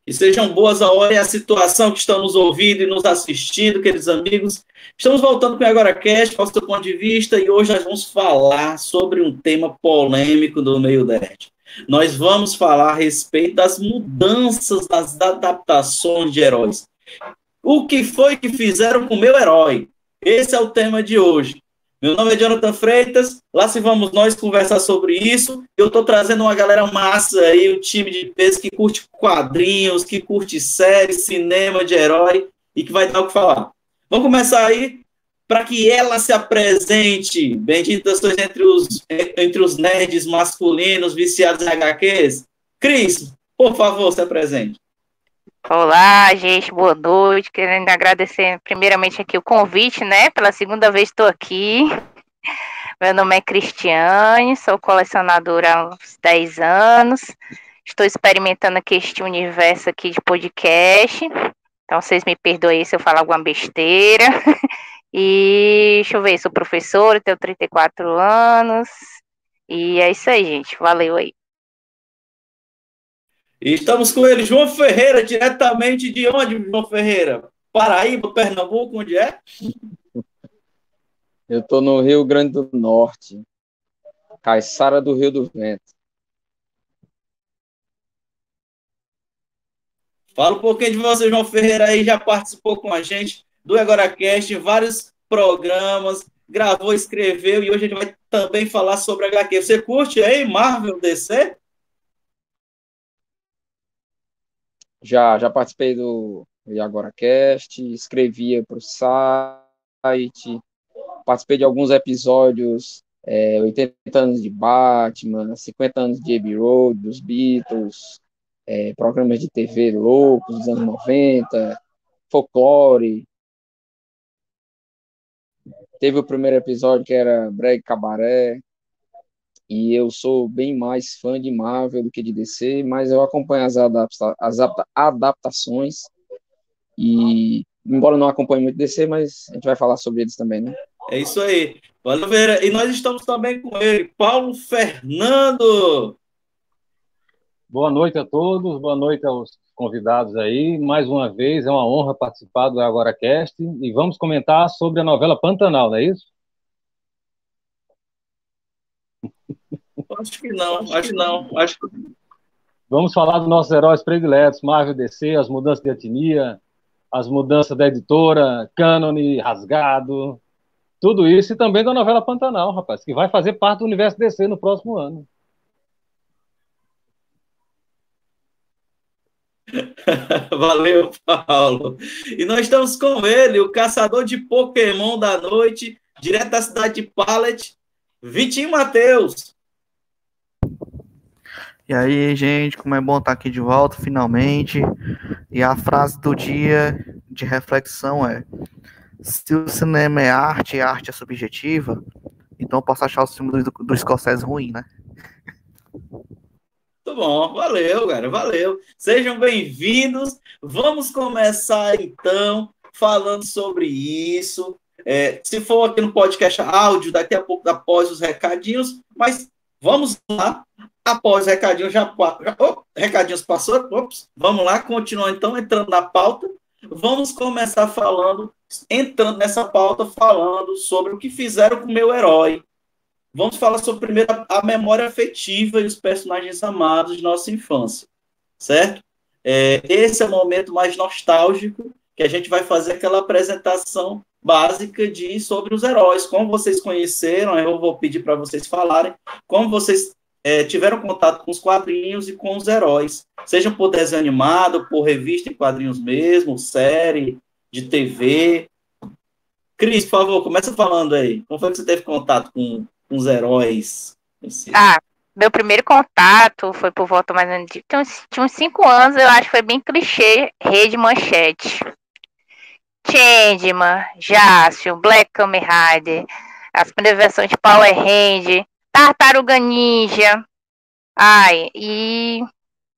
E sejam boas a hora e a situação que estão nos ouvindo e nos assistindo, queridos amigos. Estamos voltando com o AgoraCast, qual é o seu ponto de vista, e hoje nós vamos falar sobre um tema polêmico do meio nerd. Nós vamos falar a respeito das mudanças, das adaptações de heróis. O que foi que fizeram com o meu herói? Esse é o tema de hoje. Meu nome é Jonathan Freitas, lá se vamos nós conversar sobre isso. Eu estou trazendo uma galera massa aí, um time de peso que curte quadrinhos, que curte séries, cinema de herói e que vai dar o que falar. Vamos começar aí para que ela se apresente. Benditas sois entre os nerds masculinos viciados em HQs. Cris, por favor, se apresente. Olá, gente, boa noite. Querendo agradecer primeiramente aqui o convite, né? Pela segunda vez estou aqui. Meu nome é Cristiane, sou colecionadora há uns 10 anos. Estou experimentando aqui este universo aqui de podcast. Então, vocês me perdoem se eu falar alguma besteira. E deixa eu ver, sou professora, tenho 34 anos. E é isso aí, gente. Valeu aí. E estamos com ele, João Ferreira, diretamente de onde, João Ferreira? Paraíba, Pernambuco, onde é? Eu estou no Rio Grande do Norte, Caiçara do Rio do Vento. Fala um pouquinho de você, João Ferreira, aí já participou com a gente do AgoraCast em vários programas, gravou, escreveu, e hoje a gente vai também falar sobre HQ. Você curte aí Marvel, DC? Já participei do AgoraCast, escrevia para o site, participei de alguns episódios, 80 anos de Batman, 50 anos de Abbey Road, dos Beatles, programas de TV loucos dos anos 90, folclore. Teve o primeiro episódio que era Brega Cabaré, e eu sou bem mais fã de Marvel do que de DC, mas eu acompanho as adaptações, e embora eu não acompanhe muito DC, mas a gente vai falar sobre eles também, né? É isso aí. Valeu, Ferreira. E nós estamos também com ele, Paulo Fernando. Boa noite a todos, boa noite aos convidados aí. Mais uma vez, é uma honra participar do AgoraCast e vamos comentar sobre a novela Pantanal, não é isso? Acho que não. Vamos falar dos nossos heróis prediletos, Marvel, DC, as mudanças de etnia, as mudanças da editora, cânone, rasgado, tudo isso, e também da novela Pantanal, rapaz, que vai fazer parte do universo DC no próximo ano. Valeu, Paulo. E nós estamos com ele, o caçador de Pokémon da noite, direto da cidade de Pallet, Vitinho Matheus. E aí, gente, como é bom estar aqui de volta, finalmente. E a frase do dia de reflexão é: se o cinema é arte e a arte é subjetiva, então eu posso achar o filme do Scorsese ruim, né? Muito bom, valeu, cara, valeu. Sejam bem-vindos. Vamos começar, então, falando sobre isso. Se for aqui no podcast áudio, daqui a pouco, após os recadinhos, mas vamos lá. Após os recadinhos, recadinhos passou, vamos lá, continuando então, entrando na pauta. Vamos começar entrando nessa pauta, falando sobre o que fizeram com o meu herói. Vamos falar sobre primeiro a memória afetiva e os personagens amados de nossa infância, certo? Esse é o momento mais nostálgico que a gente vai fazer aquela apresentação básica sobre os heróis, como vocês conheceram. Eu vou pedir para vocês falarem como vocês tiveram contato com os quadrinhos e com os heróis, seja por desenho animado, por revista em quadrinhos mesmo, série de TV. Cris, por favor, começa falando aí. Como foi que você teve contato com os heróis? Meu primeiro contato foi por volta mais ou menos de tinha uns 5 anos, eu acho que foi bem clichê, Rede Manchete. Changeman, Jaspion, Black Kamen Rider, as primeiras versões de Power Ranger, Tartaruga Ninja, e o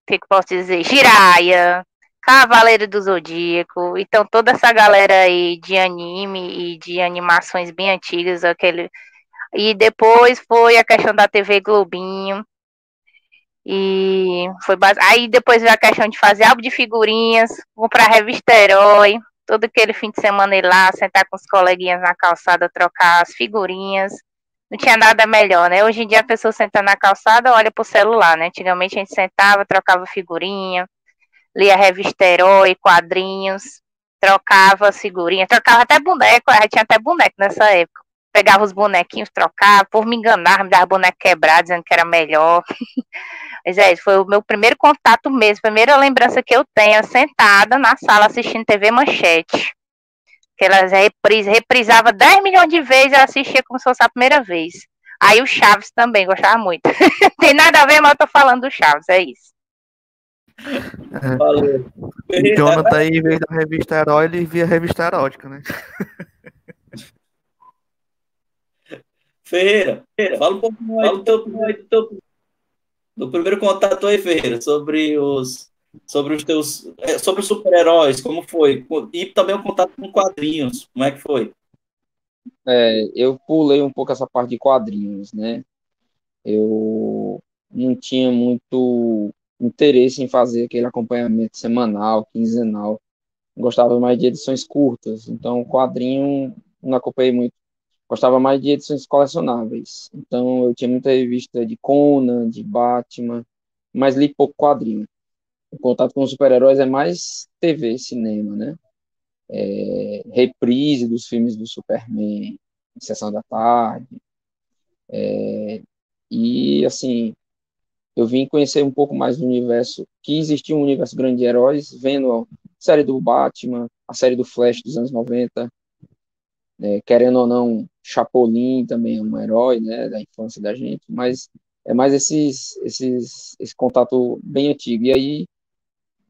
que posso dizer? Jiraiya, Cavaleiro do Zodíaco. Então toda essa galera aí de anime e de animações bem antigas, e depois foi a questão da TV Globinho. E foi aí depois veio a questão de fazer álbum de figurinhas, comprar a revista Herói, todo aquele fim de semana ir lá, sentar com os coleguinhas na calçada, trocar as figurinhas. Não tinha nada melhor, né? Hoje em dia a pessoa senta na calçada, olha pro celular, né? Antigamente a gente sentava, trocava figurinha, lia a revista Herói, quadrinhos, trocava as figurinhas, trocava até boneco, tinha até boneco nessa época. Pegava os bonequinhos, trocava, por me enganar, me dava boneco quebrado, dizendo que era melhor. Mas foi o meu primeiro contato mesmo, primeira lembrança que eu tenho, sentada na sala assistindo TV Manchete. Que elas reprisava 10 milhões de vezes, eu assistia como se fosse a primeira vez. Aí o Chaves também, gostava muito. Tem nada a ver, mas eu tô falando do Chaves, é isso. Valeu. O Jonathan aí, em vez da revista Herói, ele via revista erótica, né? Ferreira, fala um pouco mais do primeiro contato aí, Ferreira, sobre os super-heróis, como foi? E também o contato com quadrinhos, como é que foi? Eu pulei um pouco essa parte de quadrinhos, né? Eu não tinha muito interesse em fazer aquele acompanhamento semanal, quinzenal. Gostava mais de edições curtas, então quadrinho não acompanhei muito. Gostava mais de edições colecionáveis. Então eu tinha muita revista de Conan, de Batman, mas li pouco quadrinho. O contato com os super-heróis é mais TV, cinema, né? Reprise dos filmes do Superman, Sessão da Tarde. E, assim, eu vim conhecer um pouco mais do universo, que existia um universo grande de heróis, vendo a série do Batman, a série do Flash dos anos 90, querendo ou não, Chapolin também é um herói, né, da infância da gente, mas é mais esse contato bem antigo. E aí,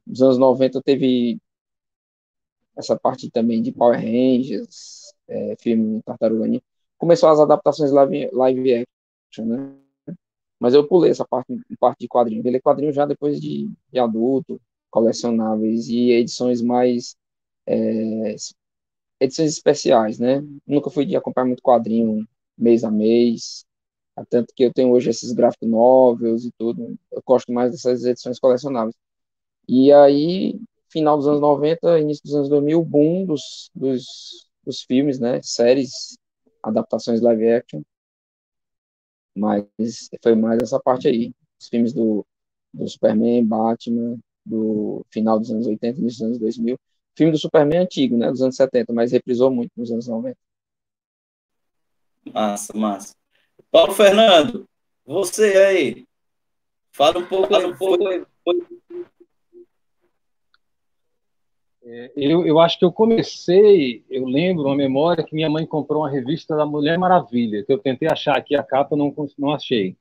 nos anos 90, teve essa parte também de Power Rangers, filme Tartaruga Ninja. Começou as adaptações live action, né? Mas eu pulei essa parte de quadrinho. Eu li quadrinho já depois de adulto, colecionáveis e edições mais edições especiais, né? Nunca fui de acompanhar muito quadrinho mês a mês, tanto que eu tenho hoje esses graphic novels e tudo. Eu gosto mais dessas edições colecionáveis. E aí, final dos anos 90, início dos anos 2000, boom dos filmes, né? Séries, adaptações live action. Mas foi mais essa parte aí. Os filmes do Superman, Batman, do final dos anos 80, início dos anos 2000. Filme do Superman é antigo, né? Dos anos 70, mas reprisou muito nos anos 90. Massa, massa. Paulo Fernando, você aí, fala um pouco aí. Eu acho que eu lembro uma memória que minha mãe comprou uma revista da Mulher Maravilha, que eu tentei achar aqui a capa, não achei.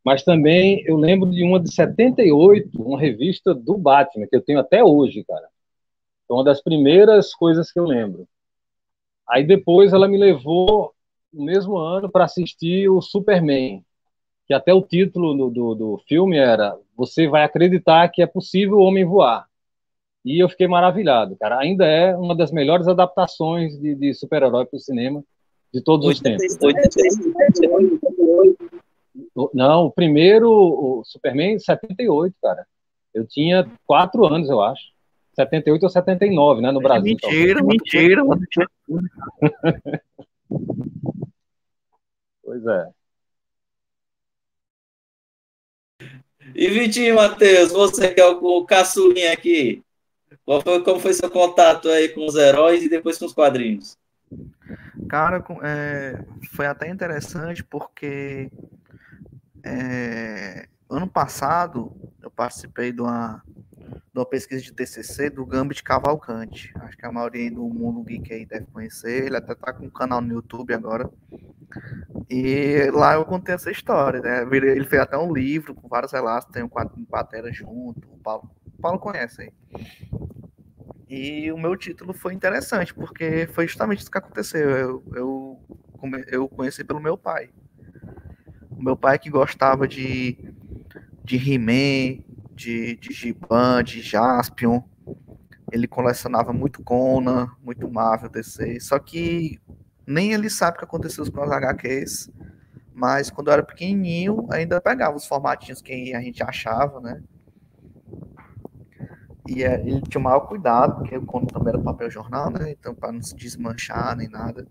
Mas também eu lembro de uma de 78, uma revista do Batman, que eu tenho até hoje, cara. É uma das primeiras coisas que eu lembro. Aí depois ela me levou, no mesmo ano, para assistir o Superman, que até o título do filme era Você vai acreditar que é possível o homem voar. E eu fiquei maravilhado, cara. Ainda é uma das melhores adaptações de super-herói para o cinema de todos os tempos. 87. Não, o primeiro, o Superman, 78, cara. Eu tinha 4 anos, eu acho. 78 ou 79, né, no Brasil. Mentira. Pois é. E Vitinho, Matheus, você que é o caçulinha aqui, como foi seu contato aí com os heróis e depois com os quadrinhos? Cara, foi até interessante porque ano passado eu participei de uma pesquisa de TCC do Gambit Cavalcante. Acho que a maioria do mundo geek aí deve conhecer. Ele até tá com um canal no YouTube agora. E lá eu contei essa história, né? Ele fez até um livro com vários relatos, tem um quadro com Patera junto. O Paulo conhece aí. E o meu título foi interessante, porque foi justamente isso que aconteceu. Eu conheci pelo meu pai. O meu pai que gostava de He-Man, de Giban, de Jaspion. Ele colecionava muito Conan, muito Marvel, DC. Só que nem ele sabe o que aconteceu com as HQs, Mas quando eu era pequenininho, ainda pegava os formatinhos que a gente achava, né? E ele tinha o maior cuidado, porque o conto também era papel jornal, né? Então, para não se desmanchar nem nada.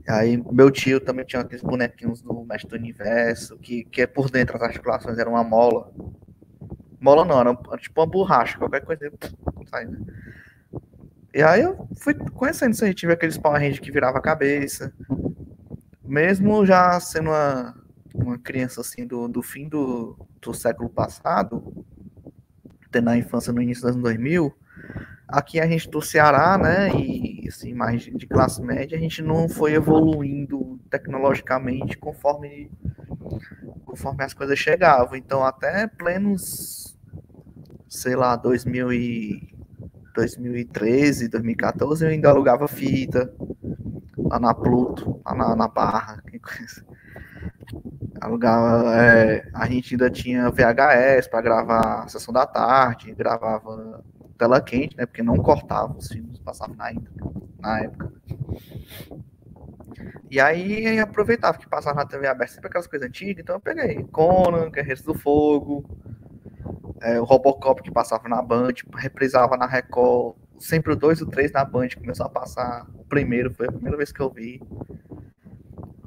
Aí, meu tio também tinha aqueles bonequinhos do Mestre do Universo, que por dentro as articulações eram uma mola. Mola não, era tipo uma borracha, qualquer coisa. Sai, né? E aí eu fui conhecendo isso aí, tive aqueles Power Rangers que virava a cabeça. Mesmo já sendo uma criança assim do fim do século passado, tendo a infância no início dos anos 2000, aqui a gente do Ceará, né, e assim, mais de classe média, a gente não foi evoluindo tecnologicamente conforme as coisas chegavam. Então, até plenos, sei lá, 2013, 2014, eu ainda alugava fita lá na Pluto, lá na Barra. Quem conhece? Alugava, a gente ainda tinha VHS para gravar a sessão da tarde, gravava tela quente, né? Porque não cortava os filmes, passavam na época. E aí aproveitava que passava na TV aberta sempre aquelas coisas antigas, então eu peguei Conan, Guerreiros do Fogo, o Robocop que passava na Band, reprisava na Record, sempre o 2 e o 3 na Band, começou a passar. O primeiro foi a primeira vez que eu vi.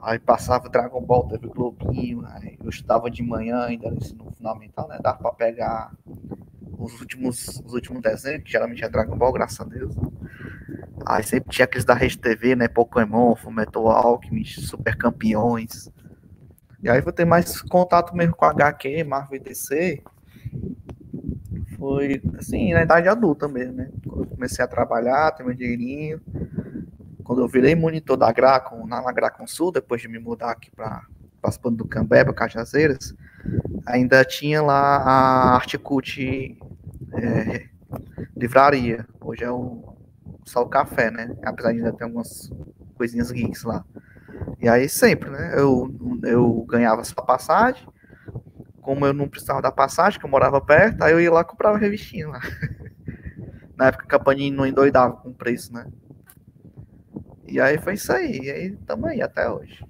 Aí passava Dragon Ball, teve Globinho, aí eu estudava de manhã, ainda no ensino fundamental, né? Dava pra pegar os últimos desenhos, que geralmente é Dragon Ball, graças a Deus. Aí sempre tinha aqueles da Rede TV, né? Pokémon, Fullmetal Alchemist, Super Campeões. E aí vou ter mais contato mesmo com HQ, Marvel e DC. Foi, assim, na idade adulta mesmo, né? Quando eu comecei a trabalhar, ter meu dinheirinho. Quando eu virei monitor da Gracon, na Gracon Sul, depois de me mudar aqui para participando do Cambeba, Cajazeiras, ainda tinha lá a Articult livraria. Hoje é só o café, né? Apesar de ainda ter algumas coisinhas geeks lá. E aí sempre, né? Eu ganhava essa passagem. Como eu não precisava da passagem, que eu morava perto, aí eu ia lá e comprava revistinha lá. Na época que a Panini não endoidava com o preço, né? E aí foi isso aí. E aí estamos aí até hoje.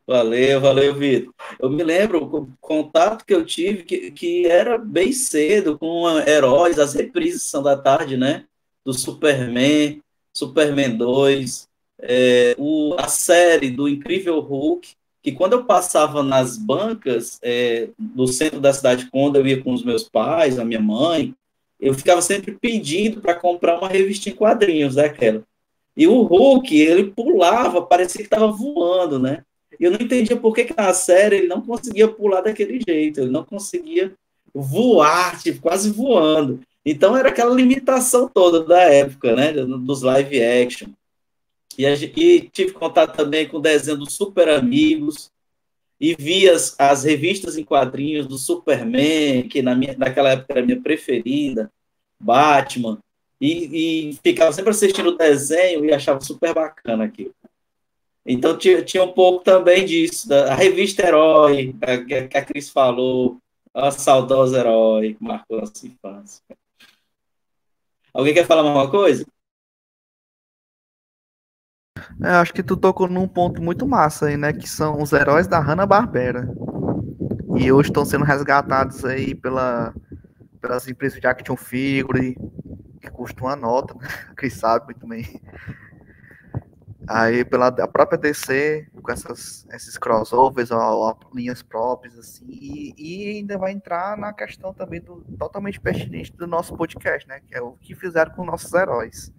Valeu, Vitor. Eu me lembro o contato que eu tive, que era bem cedo, com heróis, as reprises Sessão da Tarde, né? Do Superman, Superman 2, a série do Incrível Hulk, que quando eu passava nas bancas do centro da cidade, quando eu ia com os meus pais, a minha mãe, eu ficava sempre pedindo para comprar uma revista em quadrinhos daquela. E o Hulk, ele pulava, parecia que estava voando, né? E eu não entendia por que na série ele não conseguia pular daquele jeito, ele não conseguia voar, tipo, quase voando. Então era aquela limitação toda da época, né? Dos live action. E tive contato também com o desenho dos Super Amigos, e vi as revistas em quadrinhos do Superman, que naquela época era a minha preferida, Batman, e ficava sempre assistindo o desenho e achava super bacana aquilo. Então tinha um pouco também disso, da revista Herói, que a Cris falou, a saudosa Herói, que marcou a nossa infância. Alguém quer falar mais uma coisa? Acho que tu tocou num ponto muito massa aí, né? Que são os heróis da Hanna-Barbera. E hoje estão sendo resgatados aí pelas empresas de action figure, que custam uma nota, né? Quem sabe muito bem. Aí pela a própria DC, com esses crossovers, ó, linhas próprias, assim, e ainda vai entrar na questão também totalmente pertinente do nosso podcast, né? Que é o que fizeram com nossos heróis.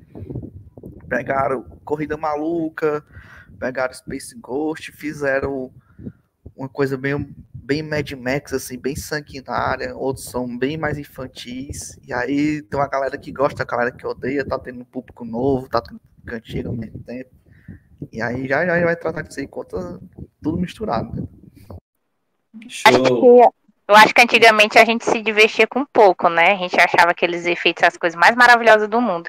Pegaram Corrida Maluca, pegaram Space Ghost, fizeram uma coisa bem Mad Max, assim, bem sanguinária, outros são bem mais infantis, e aí tem uma galera que gosta, a galera que odeia, tá tendo um público novo, tá tendo um antigo ao mesmo tempo, e aí já vai tratar disso aí, conta tudo misturado, né? Show! Eu acho que antigamente a gente se divertia com pouco, né? A gente achava aqueles efeitos as coisas mais maravilhosas do mundo.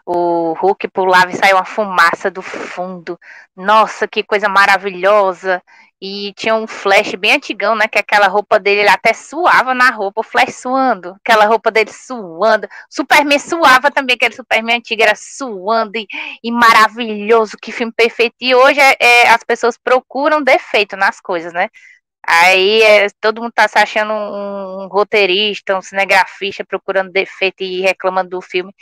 o Hulk pulava e saía uma fumaça do fundo. Nossa, que coisa maravilhosa. E tinha um Flash bem antigão, né? Que aquela roupa dele, ele até suava na roupa, o Flash suando. Aquela roupa dele suando. Superman suava também, aquele Superman antigo era suando e maravilhoso. Que filme perfeito. E hoje as pessoas procuram defeito nas coisas, né? Aí todo mundo tá se achando um roteirista, um cinegrafista, procurando defeito e reclamando do filme.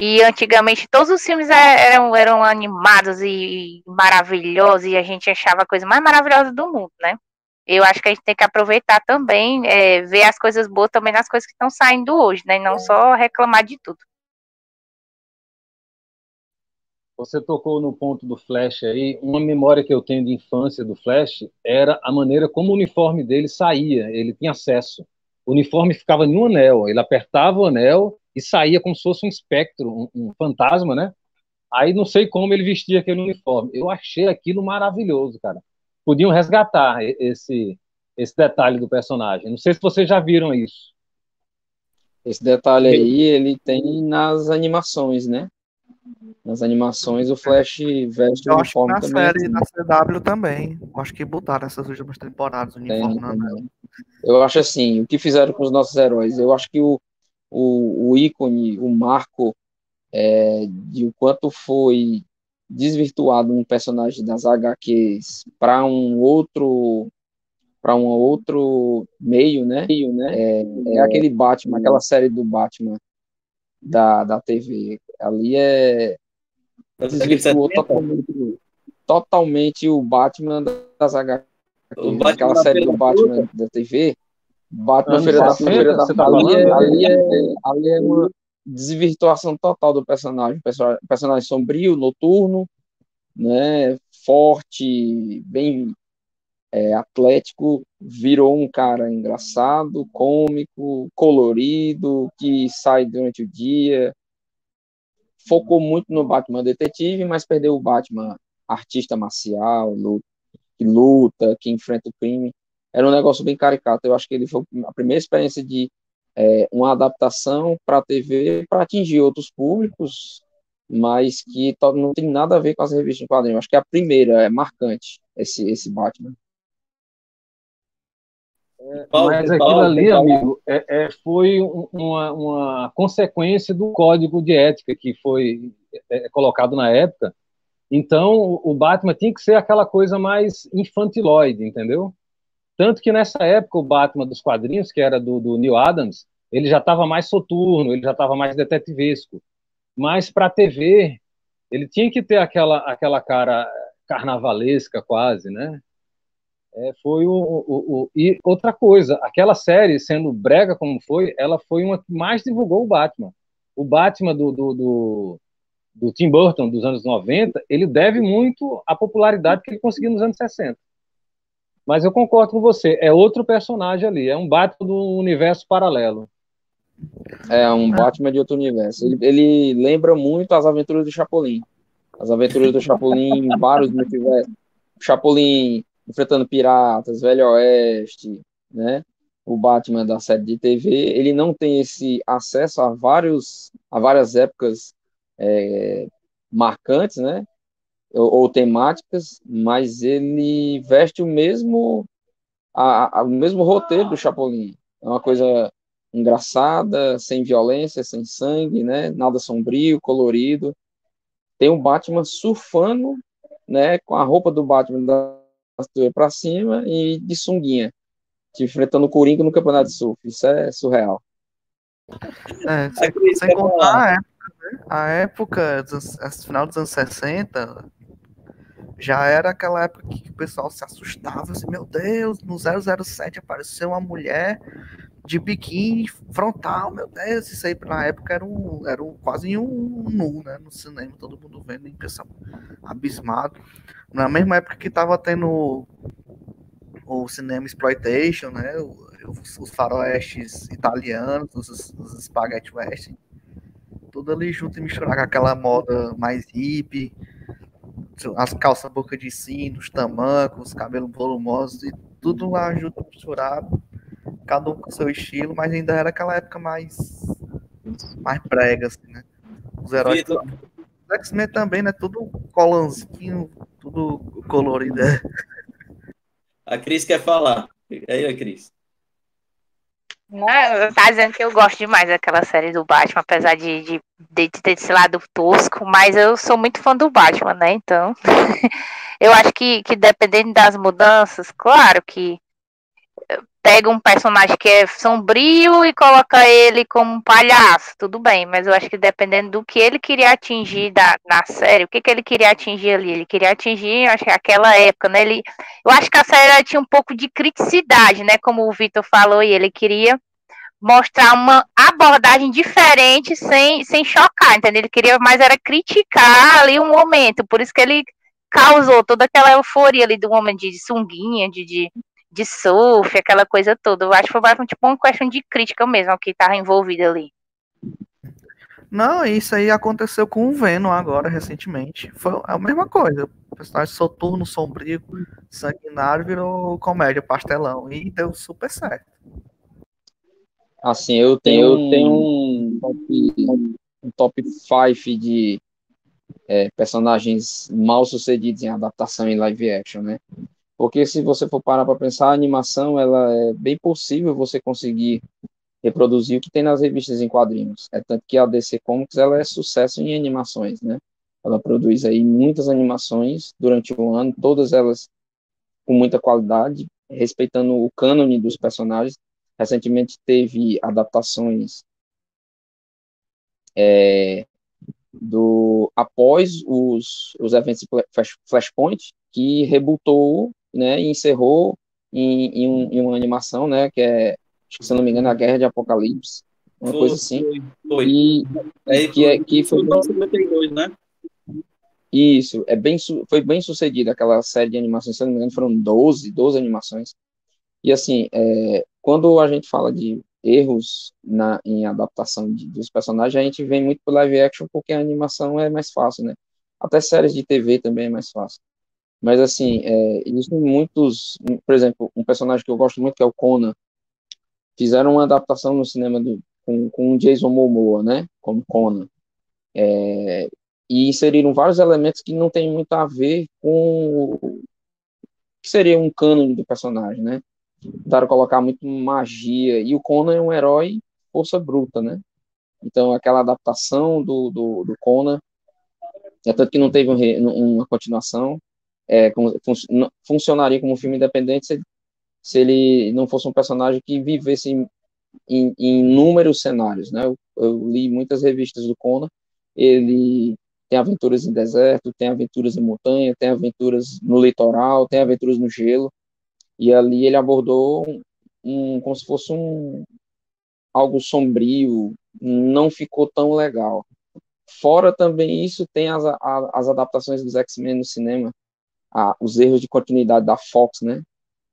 E antigamente todos os filmes eram animados e maravilhosos, e a gente achava a coisa mais maravilhosa do mundo, né? Eu acho que a gente tem que aproveitar também, ver as coisas boas também nas coisas que estão saindo hoje, né? E não só reclamar de tudo. Você tocou no ponto do Flash aí. Uma memória que eu tenho de infância do Flash era a maneira como o uniforme dele saía. Ele tinha acesso. O uniforme ficava em um anel. Ele apertava o anel e saía como se fosse um espectro, um fantasma, né? Aí não sei como ele vestia aquele uniforme. Eu achei aquilo maravilhoso, cara. Podiam resgatar esse detalhe do personagem. Não sei se vocês já viram isso. Esse detalhe aí, ele tem nas animações, né? Nas animações, o Flash veste o Eu acho que uniforme na também. série da CW também. Eu acho que botaram essas últimas temporadas o uniforme na Tem. Eu acho assim, o que fizeram com os nossos heróis? Eu acho que o ícone, o marco de o quanto foi desvirtuado um personagem das HQs para um outro meio, né? É aquele Batman, aquela série do Batman da TV. Ali desvirtuou totalmente o Batman das HQs. Aquela série do Batman da TV, Batman Feira da Fruta, ali é uma desvirtuação total do personagem. Personagem sombrio, noturno, né, forte, bem atlético, virou um cara engraçado, cômico, colorido, que sai durante o dia. Focou muito no Batman detetive, mas perdeu o Batman artista marcial, que luta, que enfrenta o crime. Era um negócio bem caricato. Eu acho que ele foi a primeira experiência de uma adaptação para a TV para atingir outros públicos, mas que não tem nada a ver com as revistas em quadrinhos. Eu acho que é a primeira, é marcante, esse Batman. Mas aquilo ali, amigo, foi uma consequência do código de ética que foi colocado na época. Então, o Batman tinha que ser aquela coisa mais infantiloide, entendeu? Tanto que nessa época o Batman dos quadrinhos, que era do Neil Adams, ele já estava mais soturno, ele já estava mais detetivesco. Mas para a TV, ele tinha que ter aquela cara carnavalesca quase, né? E outra coisa, aquela série, sendo brega como foi, ela foi uma que mais divulgou o Batman. O Batman do Tim Burton, dos anos 90, ele deve muito à popularidade que ele conseguiu nos anos 60. Mas eu concordo com você, é outro personagem ali, é um Batman do universo paralelo. É um Batman de outro universo. Ele lembra muito as aventuras do Chapolin. As aventuras do Chapolin em vários multiversos. O Chapolin enfrentando piratas, Velho Oeste, né? O Batman da série de TV, ele não tem esse acesso a várias épocas marcantes, né? Ou temáticas, mas ele veste o mesmo roteiro do Chapolin. É uma coisa engraçada, sem violência, sem sangue, né? Nada sombrio, colorido. Tem o Batman surfando, né? Com a roupa do Batman da cintura para cima e de sunguinha, enfrentando o Coringa no campeonato de surf. Isso é surreal. Sem contar a época, final dos anos 60, já era aquela época que o pessoal se assustava, assim, meu Deus, no 007 apareceu uma mulher de biquíni frontal, meu Deus, isso aí na época era quase um nu, né, no cinema, todo mundo vendo e pensando, abismado. Na mesma época que tava tendo o cinema exploitation, né, os faroestes italianos, os spaghetti western, tudo ali junto e misturado com aquela moda mais hippie, as calças boca de sino, os tamancos, os cabelos volumosos e tudo lá junto misturado, cada um com seu estilo, mas ainda era aquela época mais brega, assim, né? Os heróis. Vitor, Os X-Men também, né? Tudo colanzinho, tudo colorido. Né? a Cris quer falar. E aí, Cris? Tá dizendo que eu gosto demais daquela série do Batman, apesar de ter esse lado tosco, mas eu sou muito fã do Batman, né? Então, eu acho que dependendo das mudanças, claro que pega um personagem que é sombrio e coloca ele como um palhaço, tudo bem, mas eu acho que dependendo do que ele queria atingir na série, o que ele queria atingir ali? Ele queria atingir, acho que aquela época, né? Eu acho que a série tinha um pouco de criticidade, né? Como o Vitor falou, e ele queria mostrar uma abordagem diferente sem chocar, entendeu? Ele queria mais era criticar ali o momento, por isso que ele causou toda aquela euforia ali do momento de sunguinha, de surf, aquela coisa toda. Eu acho que foi mais tipo uma questão de crítica mesmo, ao que estava envolvido ali. Não, isso aí aconteceu com o Venom agora, recentemente. Foi a mesma coisa. O personagem soturno, sombrio, sanguinário, virou comédia, pastelão. E deu super certo. Assim, eu tenho um top 5 de personagens mal sucedidos em adaptação em live action, né? Porque se você for parar para pensar, a animação, ela é bem possível você conseguir reproduzir o que tem nas revistas em quadrinhos. É tanto que a DC Comics, ela é sucesso em animações, né? Ela produz aí muitas animações durante o ano, todas elas com muita qualidade, respeitando o cânone dos personagens. Recentemente teve adaptações após os eventos de Flashpoint, que rebootou, né, e encerrou em uma animação, né, que é, acho que, se não me engano, a Guerra de Apocalipse, uma coisa assim. Foi. E que foi 52, né? isso, foi bem sucedido aquela série de animações, se não me engano, foram 12 animações. E assim, quando a gente fala de erros em adaptação dos personagens, a gente vem muito pro live action porque a animação é mais fácil, né? Até séries de TV também é mais fácil. Mas assim, existem muitos, por exemplo, um personagem que eu gosto muito que é o Conan. Fizeram uma adaptação no cinema com o Jason Momoa, né? Como Conan. E inseriram vários elementos que não tem muito a ver com o que seria um cânone do personagem, né? Tentaram colocar muito magia, e o Conan é um herói força bruta, né? Então, aquela adaptação do Conan, tanto que não teve uma continuação, funcionaria como um filme independente se ele não fosse um personagem que vivesse em inúmeros cenários, né? Eu li muitas revistas do Conan, ele tem aventuras em deserto, tem aventuras em montanha, tem aventuras no litoral, tem aventuras no gelo, e ali ele abordou como se fosse algo sombrio, não ficou tão legal. Fora também isso, tem as adaptações dos X-Men no cinema, os erros de continuidade da Fox, né?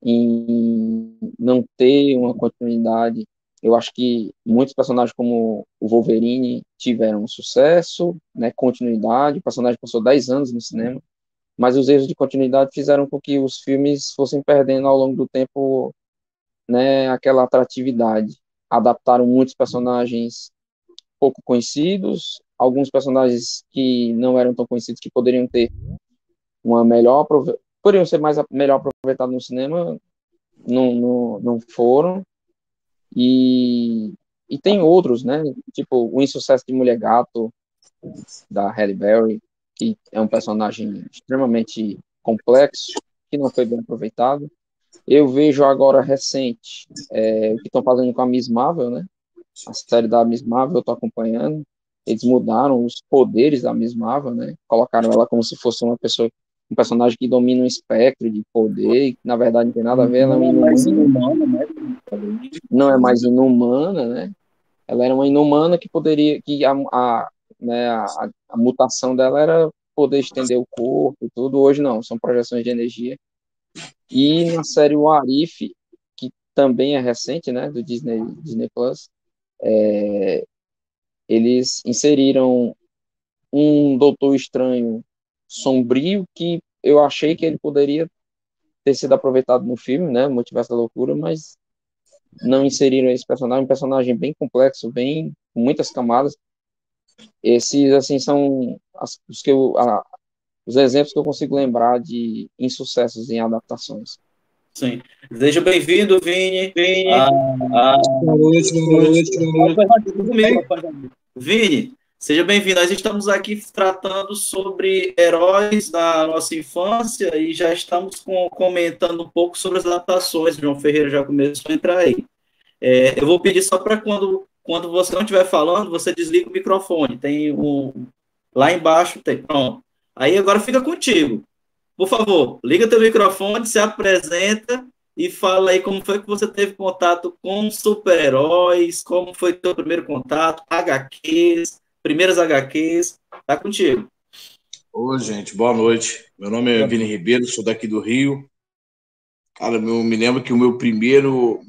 Em não ter uma continuidade. Eu acho que muitos personagens como o Wolverine tiveram sucesso, né? Continuidade, o personagem passou 10 anos no cinema, mas os erros de continuidade fizeram com que os filmes fossem perdendo ao longo do tempo, né, aquela atratividade. Adaptaram muitos personagens pouco conhecidos, alguns personagens que não eram tão conhecidos, que poderiam ter poderiam ser melhor aproveitados no cinema, não foram. E tem outros, né? Tipo o Insucesso de Mulher Gato, da Halle Berry, que é um personagem extremamente complexo, que não foi bem aproveitado. Eu vejo agora recente o que estão fazendo com a Miss Marvel, né? A série da Miss Marvel eu estou acompanhando. Eles mudaram os poderes da Miss Marvel, né? Colocaram ela como se fosse um personagem que domina um espectro de poder, e que na verdade não tem nada a ver, ela é uma inumana, né? Não é mais inumana, né? Ela era uma inumana que poderia, né, a mutação dela era poder estender o corpo e tudo. Hoje não, são projeções de energia. E na série What If, que também é recente, né, do Disney Plus, eles inseriram um Doutor Estranho sombrio que eu achei que ele poderia ter sido aproveitado no filme, né, Multiverso da Loucura, mas não inseriram esse personagem, um personagem bem complexo, com muitas camadas, Esses, assim, são os exemplos que eu consigo lembrar de insucessos em adaptações. Sim. Seja bem-vindo, Vini. Vini. Boa noite, boa noite, boa noite. Vini, seja bem-vindo. Nós estamos aqui tratando sobre heróis da nossa infância e já estamos comentando um pouco sobre as adaptações. O João Ferreira já começou a entrar aí. Eu vou pedir só para quando você não estiver falando, você desliga o microfone. Tem lá embaixo, tem. Pronto. Aí agora fica contigo. Por favor, liga teu microfone, se apresenta e fala aí como foi que você teve contato com super-heróis, como foi teu primeiro contato, HQs, primeiras HQs. Tá contigo. Oi, gente, boa noite. Meu nome é Vini Ribeiro, sou daqui do Rio. Cara, eu me lembro que o meu primeiro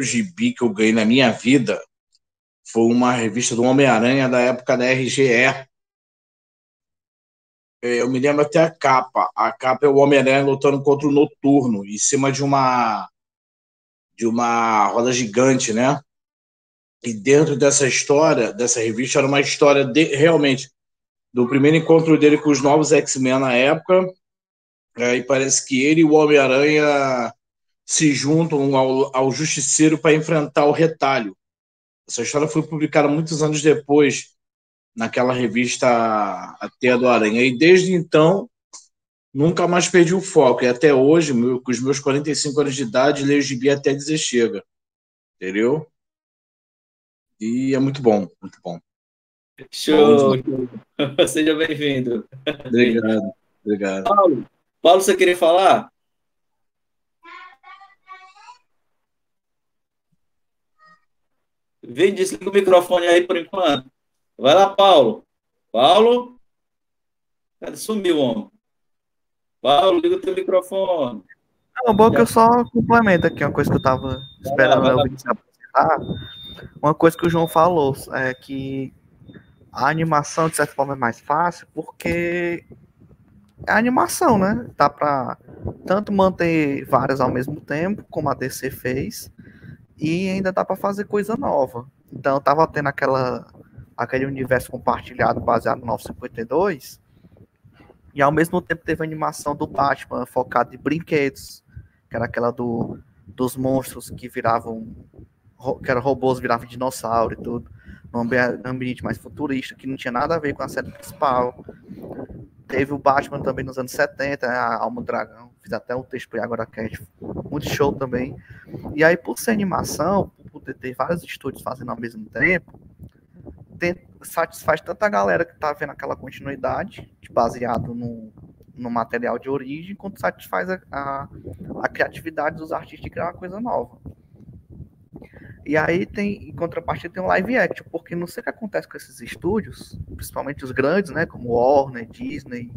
gibi que eu ganhei na minha vida foi uma revista do Homem-Aranha da época da RGE. Eu me lembro até a capa. A capa é o Homem-Aranha lutando contra o Noturno, em cima de uma roda gigante, né? E dentro dessa história, dessa revista, era uma história realmente do primeiro encontro dele com os novos X-Men na época. E parece que ele e o Homem-Aranha se juntam ao Justiceiro para enfrentar o Retalho. Essa história foi publicada muitos anos depois, naquela revista A Teia do Aranha. E desde então, nunca mais perdi o foco. E até hoje, com os meus 45 anos de idade, leio gibi até dizer chega. Entendeu? E é muito bom, muito bom. Show! Seja bem-vindo. Obrigado, obrigado. Paulo, você queria falar? Vem, desliga o microfone aí por enquanto. Vai lá, Paulo. Paulo? Cadê? Sumiu, homem. Paulo, liga o teu microfone. Não, bom que eu só complemento aqui uma coisa que eu tava esperando eu se apresentar. Uma coisa que o João falou é que a animação, de certa forma, é mais fácil porque é animação, né? Dá pra tanto manter várias ao mesmo tempo, como a DC fez, e ainda dá pra fazer coisa nova. Então, tava tendo aquele universo compartilhado baseado no 952, e ao mesmo tempo teve a animação do Batman focada em brinquedos, que era aquela dos monstros que viravam, que eram robôs, viravam dinossauro e tudo, num ambiente mais futurista, que não tinha nada a ver com a série principal. Teve o Batman também nos anos 70, a Alma do Dragão, fiz até um texto para agora Cast, muito show também. E aí, por ser animação, por ter vários estúdios fazendo ao mesmo tempo, satisfaz tanta galera que tá vendo aquela continuidade, baseado no material de origem, quanto satisfaz a criatividade dos artistas de criar uma coisa nova. E aí em contrapartida, tem um live action, porque não sei o que acontece com esses estúdios, principalmente os grandes, né, como Warner, Disney,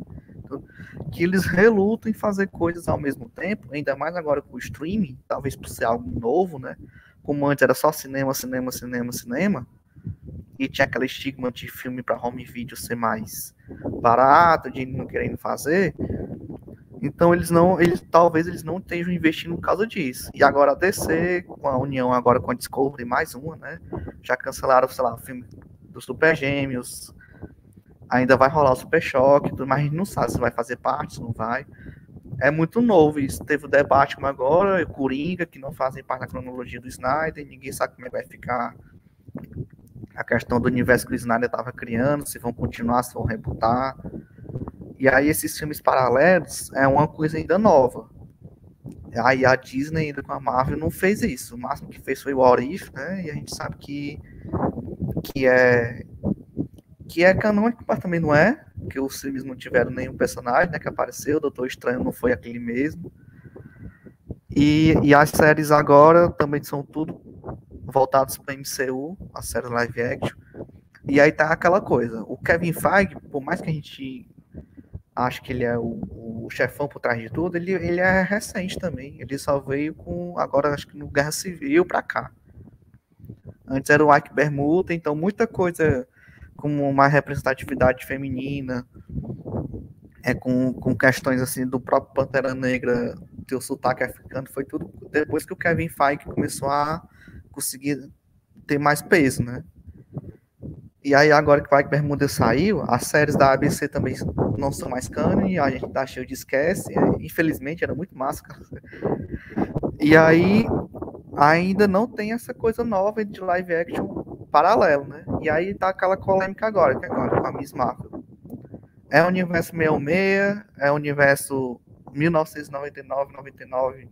que eles relutam em fazer coisas ao mesmo tempo, ainda mais agora com o streaming, talvez por ser algo novo, né, como antes era só cinema, e tinha aquele estigma de filme para home video ser mais barato, de não querendo fazer. Então talvez eles não estejam investindo por causa disso. E agora a DC, com a união agora com a Discovery, mais uma, né? Já cancelaram, sei lá, o filme dos Super Gêmeos. Ainda vai rolar o Super Choque, mas a gente não sabe se vai fazer parte, se não vai. É muito novo isso. Teve o The Batman agora, o Coringa, que não fazem parte da cronologia do Snyder, ninguém sabe como é que vai ficar a questão do universo que o Snyder estava criando, se vão continuar, se vão rebootar. E aí esses filmes paralelos é uma coisa ainda nova. Aí a Disney ainda com a Marvel não fez isso. O máximo que fez foi o What If, né? E a gente sabe que é canônico, mas também não é, que os filmes não tiveram nenhum personagem, né, que apareceu, o Doutor Estranho não foi aquele mesmo. E as séries agora também são tudo voltados para MCU, a série live action. E aí tá aquela coisa, o Kevin Feige, por mais que a gente acho que ele é o chefão por trás de tudo, ele é recente também. Ele só veio agora acho que no Guerra Civil pra cá. Antes era o Ike Bermuda, então muita coisa como uma representatividade feminina, com questões assim do próprio Pantera Negra, ter o sotaque africano, foi tudo depois que o Kevin Feige começou a conseguir ter mais peso, né? E aí, agora que Vai Bermuda saiu, as séries da ABC também não são mais canon, e a gente tá cheio de esquece. Infelizmente, era muito massa. E aí, ainda não tem essa coisa nova de live action paralelo, né? E aí tá aquela polêmica agora, que agora com a Miss Marvel. É o universo 66, é o universo 1999, 99,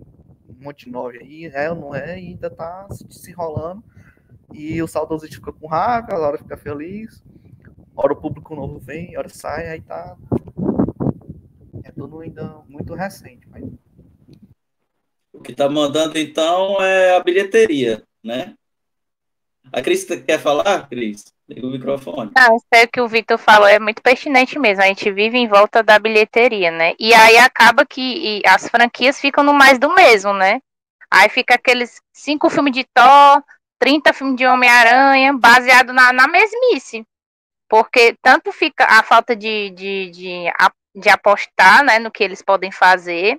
um monte de 9 aí, é ou não é, e ainda tá se enrolando. E o saudosista fica com raiva, a hora fica feliz, hora o público novo vem, hora sai, aí tá. É tudo ainda muito recente. Mas... O que tá mandando, então, é a bilheteria, né? A Cris quer falar, Cris? Liga o microfone. Não, isso aí que o Victor falou é muito pertinente mesmo. A gente vive em volta da bilheteria, né? E aí acaba que as franquias ficam no mais do mesmo, né? Aí fica aqueles 5 filmes de Thor, 30 filmes de Homem-Aranha, baseado na mesmice. Porque tanto fica a falta de apostar, né, no que eles podem fazer.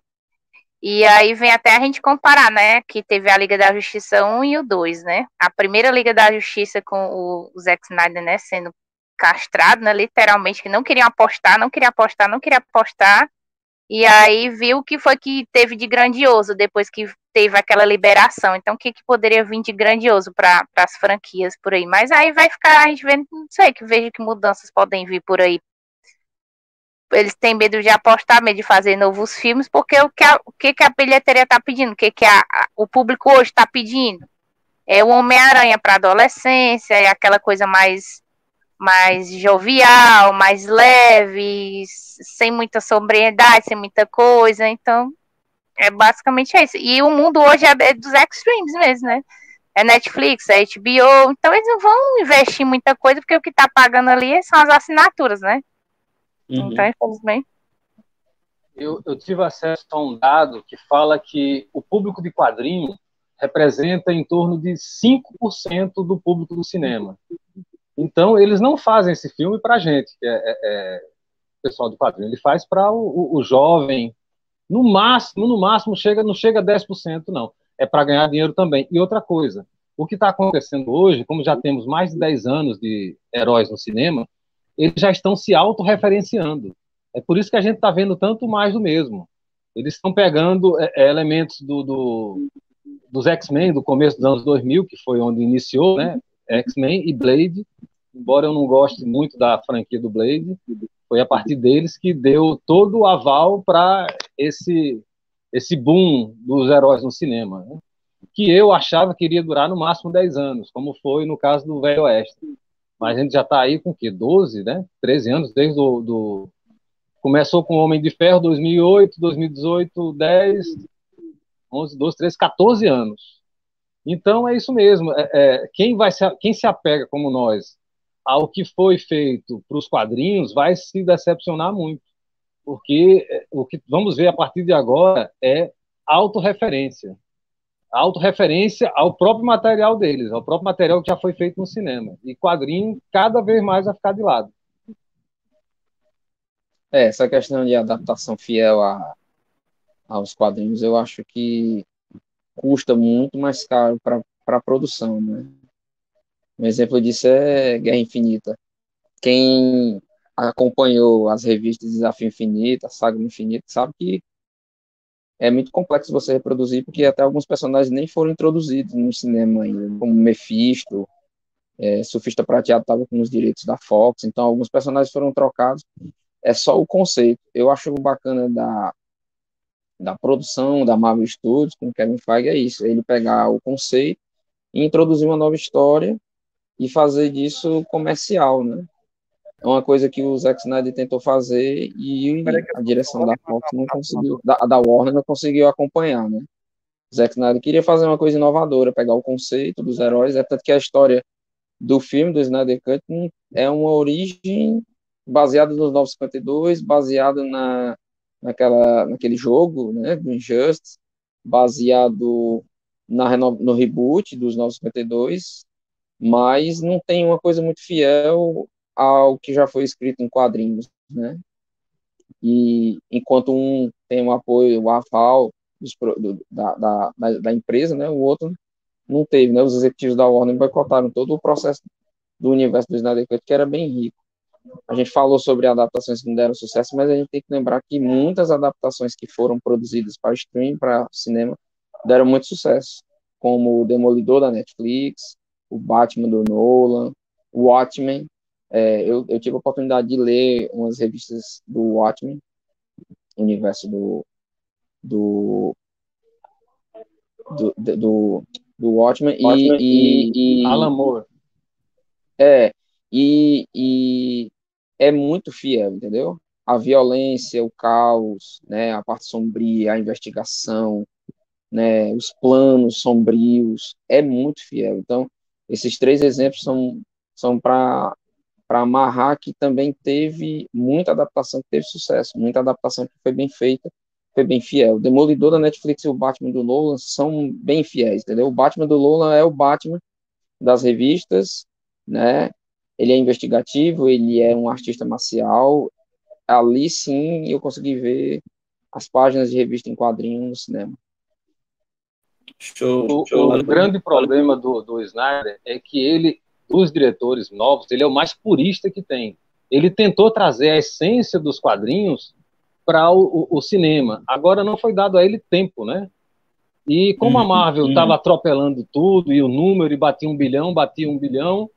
E aí vem até a gente comparar, né? Que teve a Liga da Justiça 1 e o 2, né? A primeira Liga da Justiça com o Zack Snyder, né, sendo castrado, né? Literalmente, que não queriam apostar, não queria apostar, não queria apostar. E aí viu o que foi que teve de grandioso depois que teve aquela liberação. Então, o que poderia vir de grandioso para as franquias por aí? Mas aí vai ficar, a gente vendo, não sei, que veja que mudanças podem vir por aí. Eles têm medo de apostar, medo de fazer novos filmes, porque o que a bilheteria está pedindo? O que o público hoje está pedindo? É o Homem-Aranha para adolescência, é aquela coisa mais jovial, mais leve, sem muita sobriedade, sem muita coisa. Então, é basicamente isso. E o mundo hoje é dos extremes mesmo, né? É Netflix, é HBO. Então, eles não vão investir em muita coisa, porque o que está pagando ali são as assinaturas, né? Uhum. Então, infelizmente. Eu tive acesso a um dado que fala que o público de quadrinho representa em torno de 5% do público do cinema. Então, eles não fazem esse filme para a gente, que é pessoal do quadrinho. Ele faz para o jovem. No máximo, não chega a 10%, não. É para ganhar dinheiro também. E outra coisa, o que está acontecendo hoje, como já temos mais de 10 anos de heróis no cinema, eles já estão se autorreferenciando. É por isso que a gente está vendo tanto mais do mesmo. Eles estão pegando elementos dos X-Men do começo dos anos 2000, que foi onde iniciou, né? X-Men e Blade. Embora eu não goste muito da franquia do Blade, foi a partir deles que deu todo o aval para esse boom dos heróis no cinema, né? Que eu achava que iria durar no máximo 10 anos, como foi no caso do Velho Oeste. Mas a gente já está aí com o quê? 12, né? 13 anos, desde começou com o Homem de Ferro, 2008, 2018, 10, 11, 12, 13, 14 anos. Então, é isso mesmo. Quem se apega, como nós, ao que foi feito para os quadrinhos, vai se decepcionar muito. Porque o que vamos ver a partir de agora é autorreferência. Autorreferência ao próprio material deles, ao próprio material que já foi feito no cinema. E quadrinho cada vez mais vai ficar de lado. Essa questão de adaptação fiel aos quadrinhos, eu acho que custa muito mais caro para a produção, né? Um exemplo disso é Guerra Infinita. Quem acompanhou as revistas Desafio Infinito, a Saga do Infinito, sabe que é muito complexo você reproduzir, porque até alguns personagens nem foram introduzidos no cinema ainda, como Mephisto, Surfista Prateado estava com os direitos da Fox, então alguns personagens foram trocados, é só o conceito. Eu acho bacana da produção da Marvel Studios com Kevin Feige é isso, ele pegar o conceito e introduzir uma nova história e fazer disso comercial, né? É uma coisa que o Zack Snyder tentou fazer e a direção da Fox não conseguiu, da Warner não conseguiu acompanhar, né? O Zack Snyder queria fazer uma coisa inovadora, pegar o conceito dos heróis, tanto que a história do filme, do Snyder Cut, é uma origem baseada nos 952, baseada naquele jogo, né, do Injustice, baseado no reboot dos 952, mas não tem uma coisa muito fiel ao que já foi escrito em quadrinhos, né? E enquanto um tem o apoio, o aval da empresa, né, o outro não teve, né? Os executivos da Warner boicotaram todo o processo do universo do Snyder Cut, que era bem rico. A gente falou sobre adaptações que não deram sucesso, mas a gente tem que lembrar que muitas adaptações que foram produzidas para stream, para cinema, deram muito sucesso, como o Demolidor da Netflix, o Batman do Nolan, o Watchmen. Eu tive a oportunidade de ler umas revistas do Watchmen, universo do Watchmen, e Alan Moore. E é muito fiel, entendeu? A violência, o caos, né, a parte sombria, a investigação, né, os planos sombrios, é muito fiel. Então, esses 3 exemplos são para amarrar que também teve muita adaptação que teve sucesso, muita adaptação que foi bem feita, foi bem fiel. O Demolidor da Netflix e o Batman do Nolan são bem fiéis, entendeu? O Batman do Nolan é o Batman das revistas, né? Ele é investigativo, ele é um artista marcial. Ali sim eu consegui ver as páginas de revista em quadrinhos no cinema. Show. O grande problema do Snyder é que ele, dos diretores novos, ele é o mais purista que tem. Ele tentou trazer a essência dos quadrinhos para o cinema. Agora não foi dado a ele tempo, né? E como a Marvel estava atropelando tudo, e o número, e batia 1 bilhão,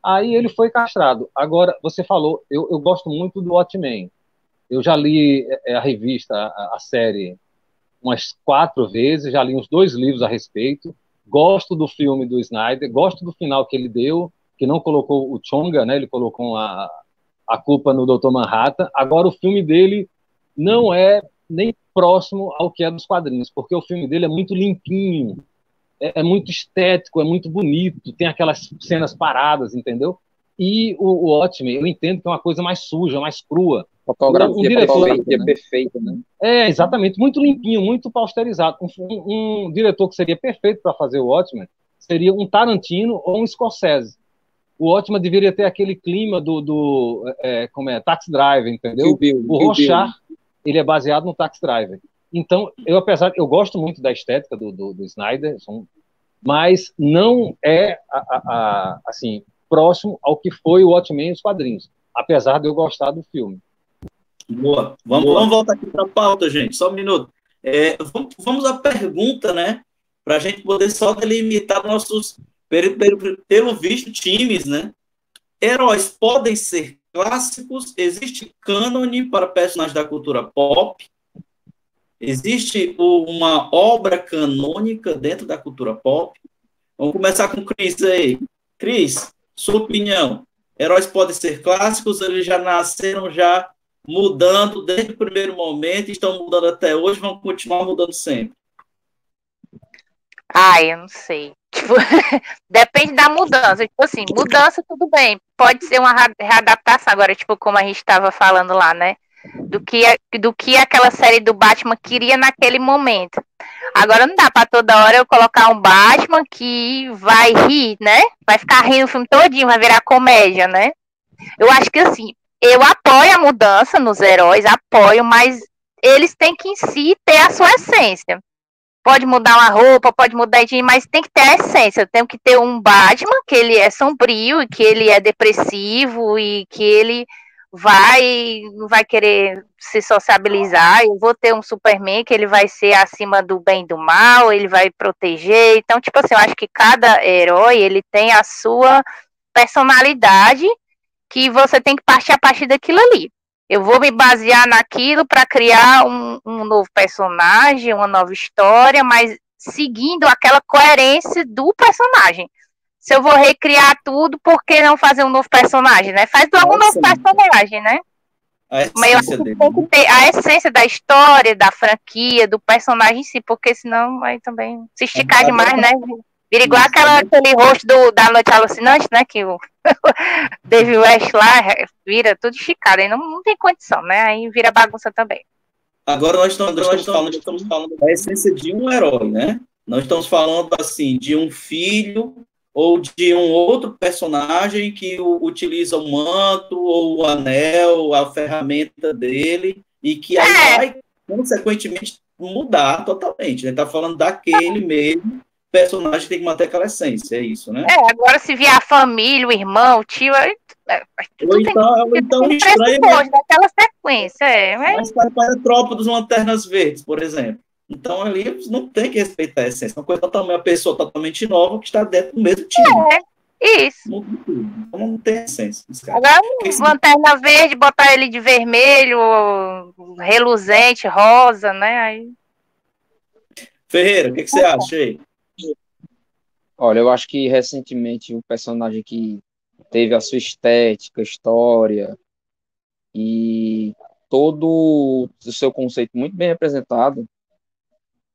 aí ele foi castrado. Agora, você falou, eu gosto muito do Watchmen. Eu já li a revista, a série, umas 4 vezes, já li uns 2 livros a respeito. Gosto do filme do Snyder, gosto do final que ele deu, que não colocou o Chonga, né? Ele colocou a culpa no Dr. Manhattan. Agora, o filme dele não é nem próximo ao que é dos quadrinhos, porque o filme dele é muito limpinho, é muito estético, é muito bonito, tem aquelas cenas paradas, entendeu? E o Watchmen, eu entendo que é uma coisa mais suja, mais crua. Fotografia perfeita, né? Exatamente, muito limpinho, muito pausterizado. Um diretor que seria perfeito para fazer o Watchmen seria um Tarantino ou um Scorsese. O Watchmen deveria ter aquele clima Taxi Driver, entendeu? O Rorschach, ele é baseado no Taxi Driver. Então, eu gosto muito da estética do Snyder, mas não é assim, próximo ao que foi o Watchmen e os quadrinhos, apesar de eu gostar do filme. Boa. Vamos voltar aqui para a pauta, gente, só um minuto. Vamos à pergunta, né? Para a gente poder só delimitar nossos, pelo visto, times, né? Heróis podem ser clássicos? Existe cânone para personagens da cultura pop? Existe uma obra canônica dentro da cultura pop? Vamos começar com o Cris aí. Cris, sua opinião. Heróis podem ser clássicos? Eles já nasceram mudando desde o primeiro momento, estão mudando até hoje, vão continuar mudando sempre? Eu não sei. Tipo, depende da mudança. Tipo assim, mudança tudo bem. Pode ser uma readaptação. Agora, tipo, como a gente estava falando lá, né? Do que aquela série do Batman queria naquele momento. Agora não dá pra toda hora eu colocar um Batman que vai rir, né? Vai ficar rindo o filme todinho, vai virar comédia, né? Eu acho que assim, eu apoio a mudança nos heróis, mas eles têm que em si ter a sua essência. Pode mudar uma roupa, pode mudar de, mas tem que ter a essência. Eu tenho que ter um Batman que ele é sombrio, que ele é depressivo e que ele não vai querer se sociabilizar. Eu vou ter um Superman que ele vai ser acima do bem e do mal, ele vai proteger. Então, tipo assim, eu acho que cada herói, ele tem a sua personalidade que você tem que partir a partir daquilo ali. Eu vou me basear naquilo para criar um novo personagem, uma nova história, mas seguindo aquela coerência do personagem. Se eu vou recriar tudo, por que não fazer um novo personagem, né? Faz logo um novo personagem, né? Mas eu acho que tem que ter a essência da história, da franquia, do personagem em si, porque senão vai também se esticar demais, né? Vira igual aquele rosto da Noite Alucinante, né? Que o David West lá vira tudo esticado, aí não tem condição, né? Aí vira bagunça também. Agora nós estamos falando da essência de um herói, né? Nós estamos falando, assim, de um filho ou de um outro personagem que utiliza o manto ou o anel, a ferramenta dele, e que aí vai, consequentemente, mudar totalmente. Ele está falando daquele mesmo personagem tem que manter aquela essência, é isso, né? Agora se vier a família, o irmão, o tio, tudo Ou então tem estranho, pressuposto daquela sequência, mas para a tropa dos Lanternas Verdes, por exemplo. Então ali não tem que respeitar a essência. Uma pessoa totalmente nova que está dentro do mesmo time. Isso. Não tem essência. Agora, Lanterna Verde, botar ele de vermelho, reluzente, rosa, né? Aí... Ferreira, o que você acha aí? Olha, eu acho que recentemente o personagem que teve a sua estética, história e todo o seu conceito muito bem representado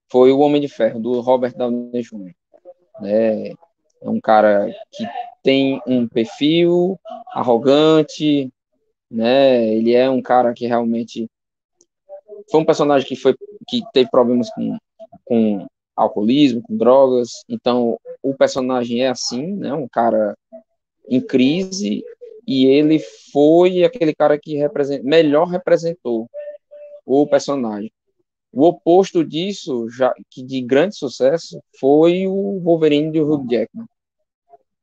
foi o Homem de Ferro, do Robert Downey Jr. É um cara que tem um perfil arrogante, né? Ele é um cara que realmente foi um personagem que teve problemas com alcoolismo, com drogas. Então, o personagem é assim, né? Um cara em crise, e ele foi aquele cara que melhor representou o personagem. O oposto disso, já que de grande sucesso, foi o Wolverine de Hugh Jackman.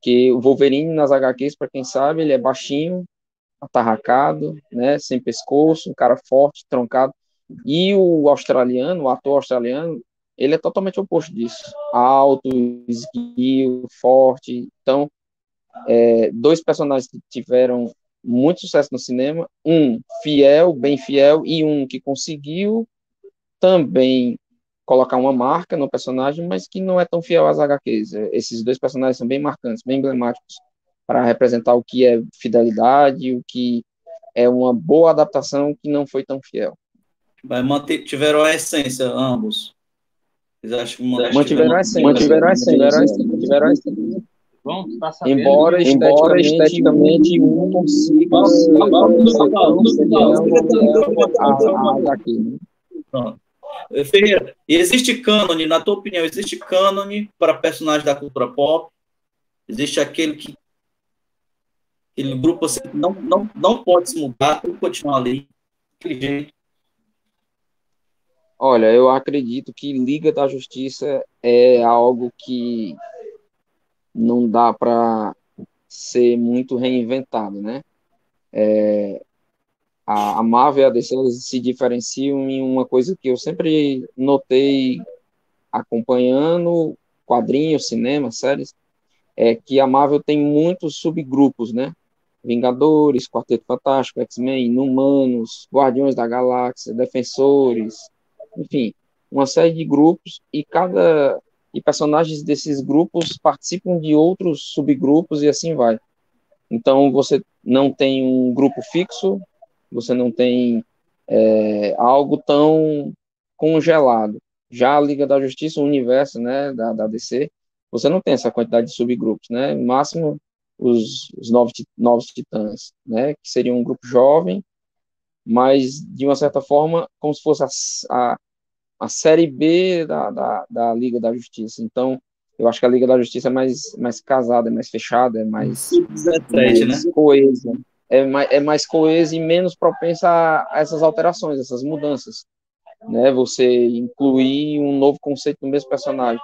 Que o Wolverine nas HQs, para quem sabe, ele é baixinho, atarracado, né, sem pescoço, um cara forte, troncado. E o australiano, o ator australiano, ele é totalmente oposto disso. Alto, esguio, forte. Então, dois personagens que tiveram muito sucesso no cinema, um fiel, bem fiel, e um que conseguiu também colocar uma marca no personagem, mas que não é tão fiel às HQs. Esses dois personagens são bem marcantes, bem emblemáticos para representar o que é fidelidade, o que é uma boa adaptação que não foi tão fiel. Tiveram a essência, ambos. Vocês acham que mantiveram a essência. Embora esteticamente um consiga a HQ. Pronto. Ferreira, existe cânone, na tua opinião, existe cânone para personagens da cultura pop? Existe aquele grupo assim, que não pode se mudar, tem que continuar ali, daquele jeito? Olha, eu acredito que Liga da Justiça é algo que não dá para ser muito reinventado, né? A Marvel e a DC se diferenciam em uma coisa que eu sempre notei acompanhando quadrinhos, cinema, séries, é que a Marvel tem muitos subgrupos, né? Vingadores, Quarteto Fantástico, X-Men, Inumanos, Guardiões da Galáxia, Defensores, enfim, uma série de grupos e personagens desses grupos participam de outros subgrupos e assim vai. Então você não tem um grupo fixo, você não tem algo tão congelado. Já a Liga da Justiça, o universo, né, da DC, você não tem essa quantidade de subgrupos, né? No máximo os novos titãs, né, que seria um grupo jovem, mas de uma certa forma como se fosse a série B da Liga da Justiça. Então, eu acho que a Liga da Justiça é mais casada, é mais fechada, é mais coesa. É mais coesa e menos propensa a essas alterações, essas mudanças. Né? Você incluir um novo conceito no mesmo personagem.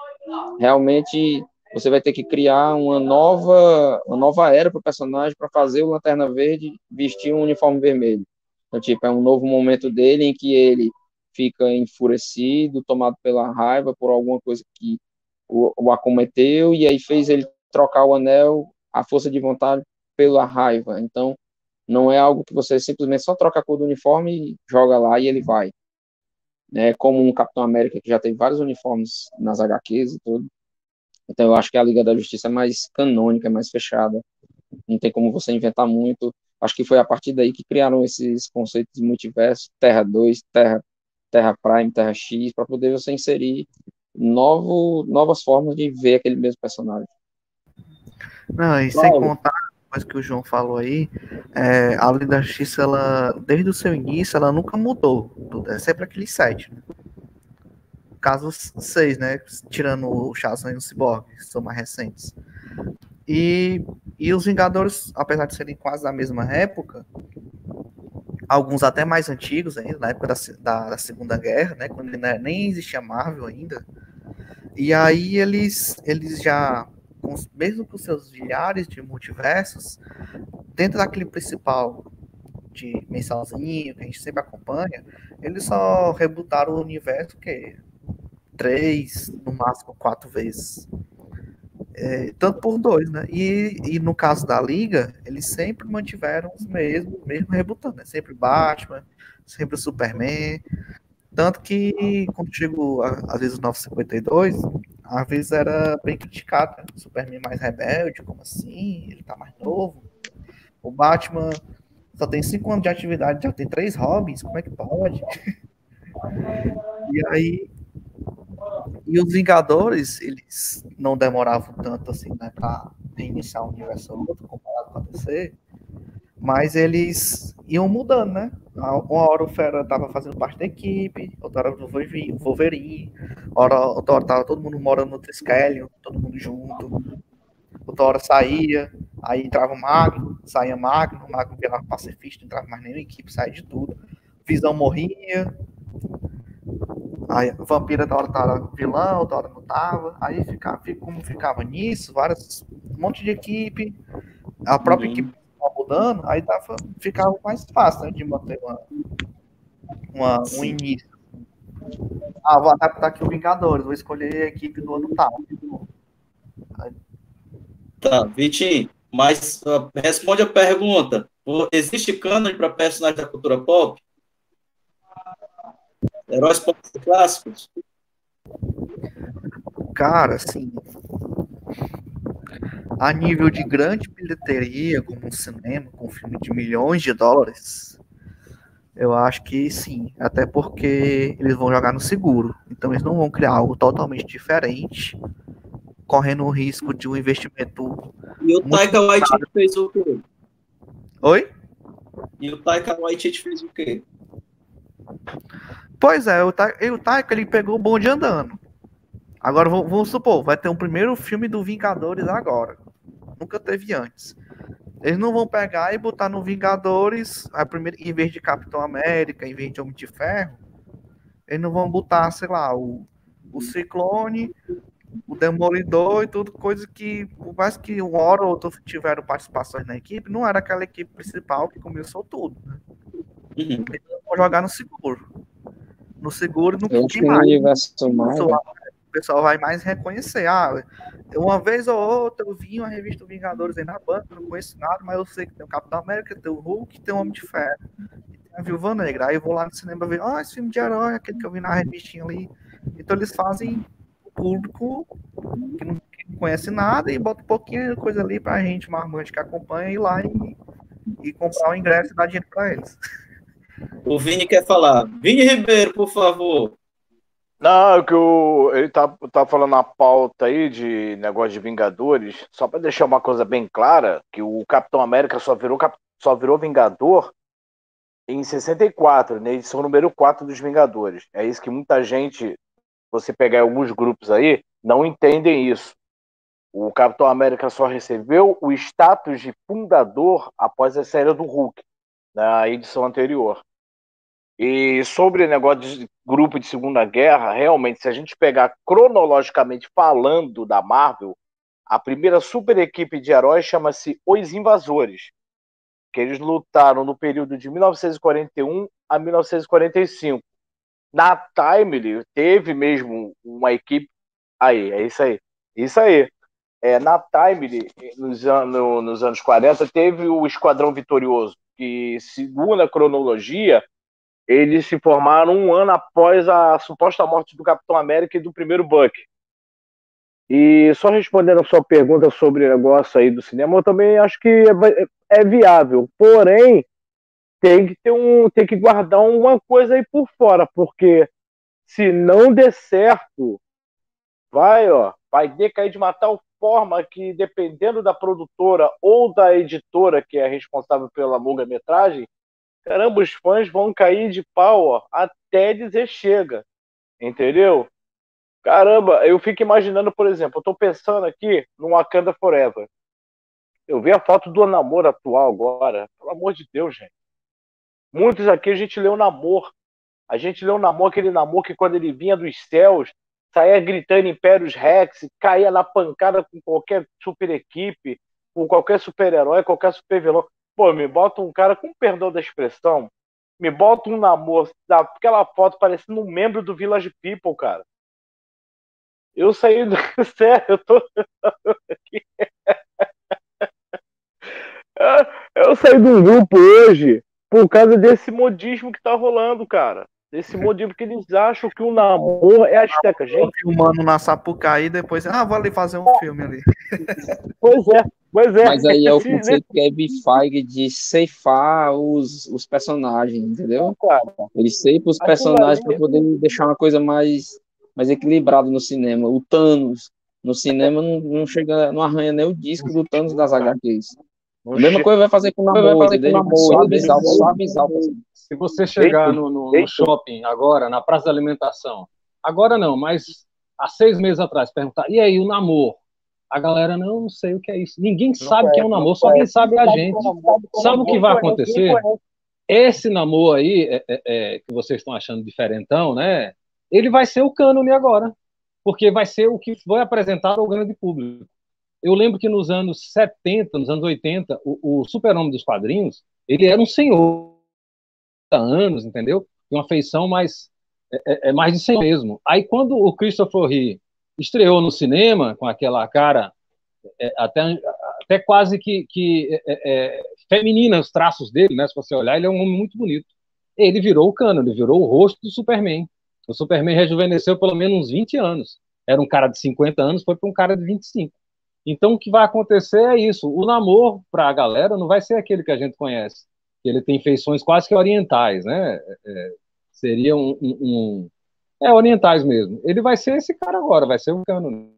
Realmente, você vai ter que criar uma nova era para o personagem para fazer o Lanterna Verde vestir um uniforme vermelho. Então, tipo, é um novo momento dele em que ele fica enfurecido, tomado pela raiva por alguma coisa que o acometeu, e aí fez ele trocar o anel, a força de vontade, pela raiva. Então, não é algo que você simplesmente só troca a cor do uniforme e joga lá e ele vai. Né? Como um Capitão América que já tem vários uniformes nas HQs e tudo. Então, eu acho que a Liga da Justiça é mais canônica, é mais fechada. Não tem como você inventar muito. Acho que foi a partir daí que criaram esses conceitos de multiverso, Terra 2, Terra Prime, Terra X, para poder você inserir novas formas de ver aquele mesmo personagem. Não, e sem contar a coisa que o João falou aí, a Liga da Justiça, ela, desde o seu início, ela nunca mudou. É sempre aquele 7, né? Caso 6, né? Tirando o Shazam e o Cyborg, que são mais recentes. E os Vingadores, apesar de serem quase da mesma época, alguns até mais antigos ainda, na época da Segunda Guerra, né, quando nem existia Marvel ainda, E aí eles já, mesmo com seus milhares de multiversos, dentro daquele principal de mensalzinho, que a gente sempre acompanha, eles só rebutaram o universo que 3, no máximo 4 vezes. Tanto por 2, né? E no caso da Liga, eles sempre mantiveram os mesmos, mesmo rebutando, né? Sempre Batman, sempre o Superman. Tanto que quando chegou, às vezes, o 952, às vezes era bem criticado, né? O Superman mais rebelde, como assim? Ele tá mais novo. O Batman só tem 5 anos de atividade, já tem 3 Robins, como é que pode? E aí, e os Vingadores, eles não demoravam tanto assim, né, pra reiniciar um universo ou outro, comparado com a DC, mas eles iam mudando, né? Uma hora o Fera tava fazendo parte da equipe, outra hora o Wolverine, outra hora tava todo mundo morando no Triskelion, todo mundo junto, outra hora saía, aí entrava o Magno, saía Magno, o Magno virava pacifista, não entrava mais nenhuma equipe, saía de tudo. Visão morria, aí a Vampira da hora tava vilão, da hora não tava, aí como ficava nisso, um monte de equipe, a própria equipe estava mudando, aí ficava mais fácil, né, de manter um início. Vou adaptar aqui o Vingadores, vou escolher a equipe do ano tal. Tá, Vitinho, mas responde a pergunta. Existe cânone para personagens da cultura pop? Heróis pop clássicos? Cara, assim, a nível de grande bilheteria, como um cinema, com um filme de milhões de dólares, eu acho que sim. Até porque eles vão jogar no seguro. Então eles não vão criar algo totalmente diferente, correndo o risco de um investimento. E o Taika Waititi fez o quê? Oi? E o Taika Waititi fez o quê? Pois é, o Taika ele pegou o bonde andando. Agora vamos supor, vai ter um primeiro filme do Vingadores agora. Nunca teve antes. Eles não vão pegar e botar no Vingadores, em vez de Capitão América, em vez de Homem de Ferro, eles não vão botar, sei lá, o Ciclone, o Demolidor e tudo, coisa que, por mais que um hora ou outro tiveram participações na equipe, não era aquela equipe principal que começou tudo, né? Eles vão jogar no seguro. No seguro não tem mais. O pessoal vai mais reconhecer. Uma vez ou outra eu vi uma revista Vingadores aí na banca, não conheço nada, mas eu sei que tem o Capitão América, tem o Hulk, tem o Homem de Ferro, e tem a Viúva Negra. Aí eu vou lá no cinema ver, esse filme de herói, aquele que eu vi na revistinha ali. Então eles fazem o público que não conhece nada e bota um pouquinho de coisa ali pra gente, marmante que acompanha, ir lá e comprar o ingresso e dar dinheiro pra eles. O Vini quer falar. Vini Ribeiro, por favor. Não, é que ele tá falando na pauta aí de negócio de Vingadores, só para deixar uma coisa bem clara, que o Capitão América só virou Vingador em 64, na edição número 4 dos Vingadores. É isso que muita gente, você pegar alguns grupos aí, não entendem isso. O Capitão América só recebeu o status de fundador após a série do Hulk, na edição anterior. E sobre o negócio de grupo de Segunda Guerra, realmente, se a gente pegar cronologicamente falando da Marvel, a primeira super equipe de heróis chama-se Os Invasores, que eles lutaram no período de 1941 a 1945. Na Timely, teve mesmo uma equipe... Aí, é isso aí. Isso aí. Na Timely, nos anos 40, teve o Esquadrão Vitorioso, que, segundo a cronologia, eles se formaram um ano após a suposta morte do Capitão América e do primeiro Buck. E só respondendo a sua pergunta sobre o negócio aí do cinema, eu também acho que é viável. Porém, tem que guardar uma coisa aí por fora, porque se não der certo, vai decair de uma tal forma que, dependendo da produtora ou da editora que é responsável pela longa-metragem, caramba, os fãs vão cair de pau até dizer chega, entendeu? Caramba, eu fico imaginando, por exemplo, eu tô pensando aqui no Wakanda Forever. Eu vi a foto do namoro atual agora, pelo amor de Deus, gente. Muitos aqui a gente leu Namor. A gente leu Namor, aquele Namor que quando ele vinha dos céus, saía gritando Impérios Rex, caía na pancada com qualquer super equipe, com qualquer super-herói, qualquer super-vilão. Pô, me bota um cara, com perdão da expressão, me bota um Namor, aquela foto parecendo um membro do Village People, cara. Eu saí do... Sério, eu tô... Eu saí do grupo hoje por causa desse modismo que tá rolando, cara. Desse modismo que eles acham que o Namor é Azteca, gente. Filmando na Sapucaí, depois, vou ali fazer um filme ali. Pois é. Mas aí é o conceito que Kevin Feige de ceifar os personagens, entendeu? Ele ceifa os personagens para poder deixar uma coisa mais equilibrada no cinema. O Thanos, no cinema, não chega, não arranha nem o disco do Thanos das HQs. A mesma coisa vai fazer com o Namor, suavizar. Se você chegar no shopping agora, na praça da alimentação, agora não, mas há 6 meses atrás, perguntar, e aí, o Namor? A galera, não sei o que é isso. Ninguém sabe o que é um Namor, só quem sabe é a gente. Sabe o que vai acontecer? Esse Namor aí, que vocês estão achando diferentão, né? Ele vai ser o cânone agora, porque vai ser o que foi apresentado ao grande público. Eu lembro que nos anos 70, nos anos 80, o Super-Homem dos quadrinhos, ele era um senhor de anos, entendeu? De uma feição mais de 100 mesmo. Aí quando o Christopher Reeve estreou no cinema, com aquela cara até quase que feminina, os traços dele, né? Se você olhar, ele é um homem muito bonito. Ele virou o cânone, ele virou o rosto do Superman. O Superman rejuvenesceu pelo menos uns 20 anos. Era um cara de 50 anos, foi para um cara de 25. Então, o que vai acontecer é isso. O Namor, para a galera, não vai ser aquele que a gente conhece. Ele tem feições quase que orientais, né? Seria orientais mesmo. Ele vai ser esse cara agora, vai ser o cânone.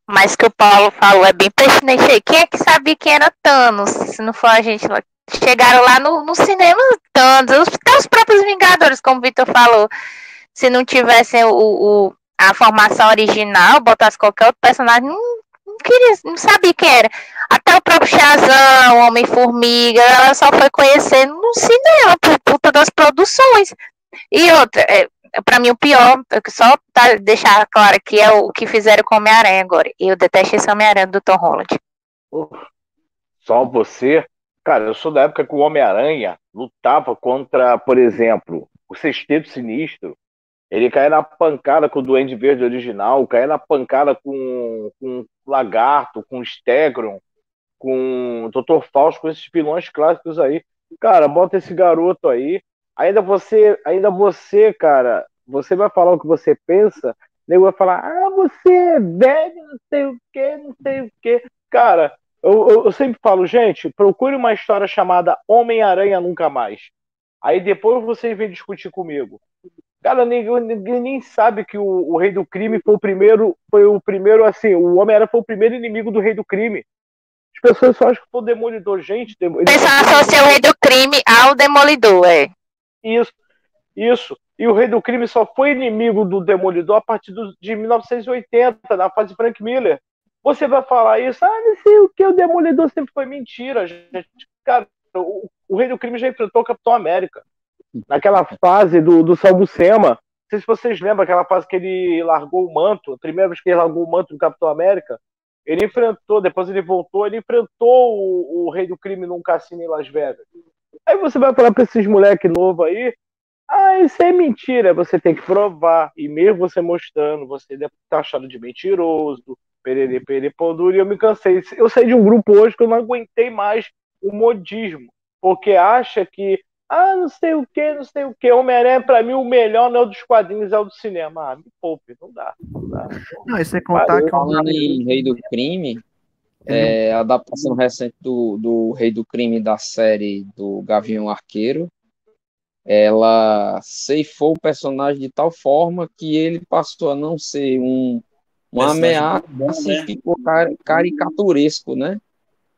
Mas que o Paulo falou é bem pertinente aí. Quem é que sabia quem era Thanos? Se não for a gente lá. Chegaram lá no cinema Thanos, até os próprios Vingadores, como o Vitor falou. Se não tivessem a formação original, botasse qualquer outro personagem, não sabia quem era. Até o próprio Shazam, o Homem-Formiga, ela só foi conhecendo no cinema, por conta das produções. E outra, pra mim o pior, só deixar claro que é o que fizeram com o Homem-Aranha agora. Eu detesto esse Homem-Aranha do Tom Holland. Só você? Cara, eu sou da época que o Homem-Aranha lutava contra, por exemplo, o Sexteto Sinistro. Ele caía na pancada com o Duende Verde original, caía na pancada com o Lagarto, com o Stegron, com o Dr. Fausto, com esses vilões clássicos aí. Cara, bota esse garoto aí. Ainda você, cara, você vai falar o que você pensa, o nego vai falar, você é velho, não sei o quê. Cara, eu sempre falo, gente, procure uma história chamada Homem-Aranha Nunca Mais. Aí depois vocês vêm discutir comigo. Cara, ninguém nem sabe que o Rei do Crime foi o primeiro, assim, o Homem-Aranha foi o primeiro inimigo do Rei do Crime. As pessoas só acham que foi o Demolidor, gente. Pessoal associa o Rei do Crime ao Demolidor, Isso. E o Rei do Crime só foi inimigo do Demolidor a partir de 1980, na fase Frank Miller. Você vai falar isso, não sei o que, o Demolidor sempre foi mentira, gente. Cara, o Rei do Crime já enfrentou o Capitão América. Naquela fase do Salbucema. Não sei se vocês lembram aquela fase que ele largou o manto, a primeira vez que ele largou o manto do Capitão América. Ele enfrentou, depois ele voltou, ele enfrentou o Rei do Crime num cassino em Las Vegas. Aí você vai falar pra esses moleque novo aí, isso é mentira, você tem que provar. E mesmo você mostrando, você deve estar achado de mentiroso, perere, pão duro, e eu me cansei. Eu saí de um grupo hoje que eu não aguentei mais o modismo, porque acha que não sei o que. Homem-Aranha, pra mim, o melhor não é o dos quadrinhos, é o do cinema. Me poupe, não dá. Não, e sem contar que falando em Rei do Crime, a adaptação recente do Rei do Crime da série do Gavião Arqueiro, ela ceifou o personagem de tal forma que ele passou a não ser uma ameaça, assim, ficou caricaturesco, né?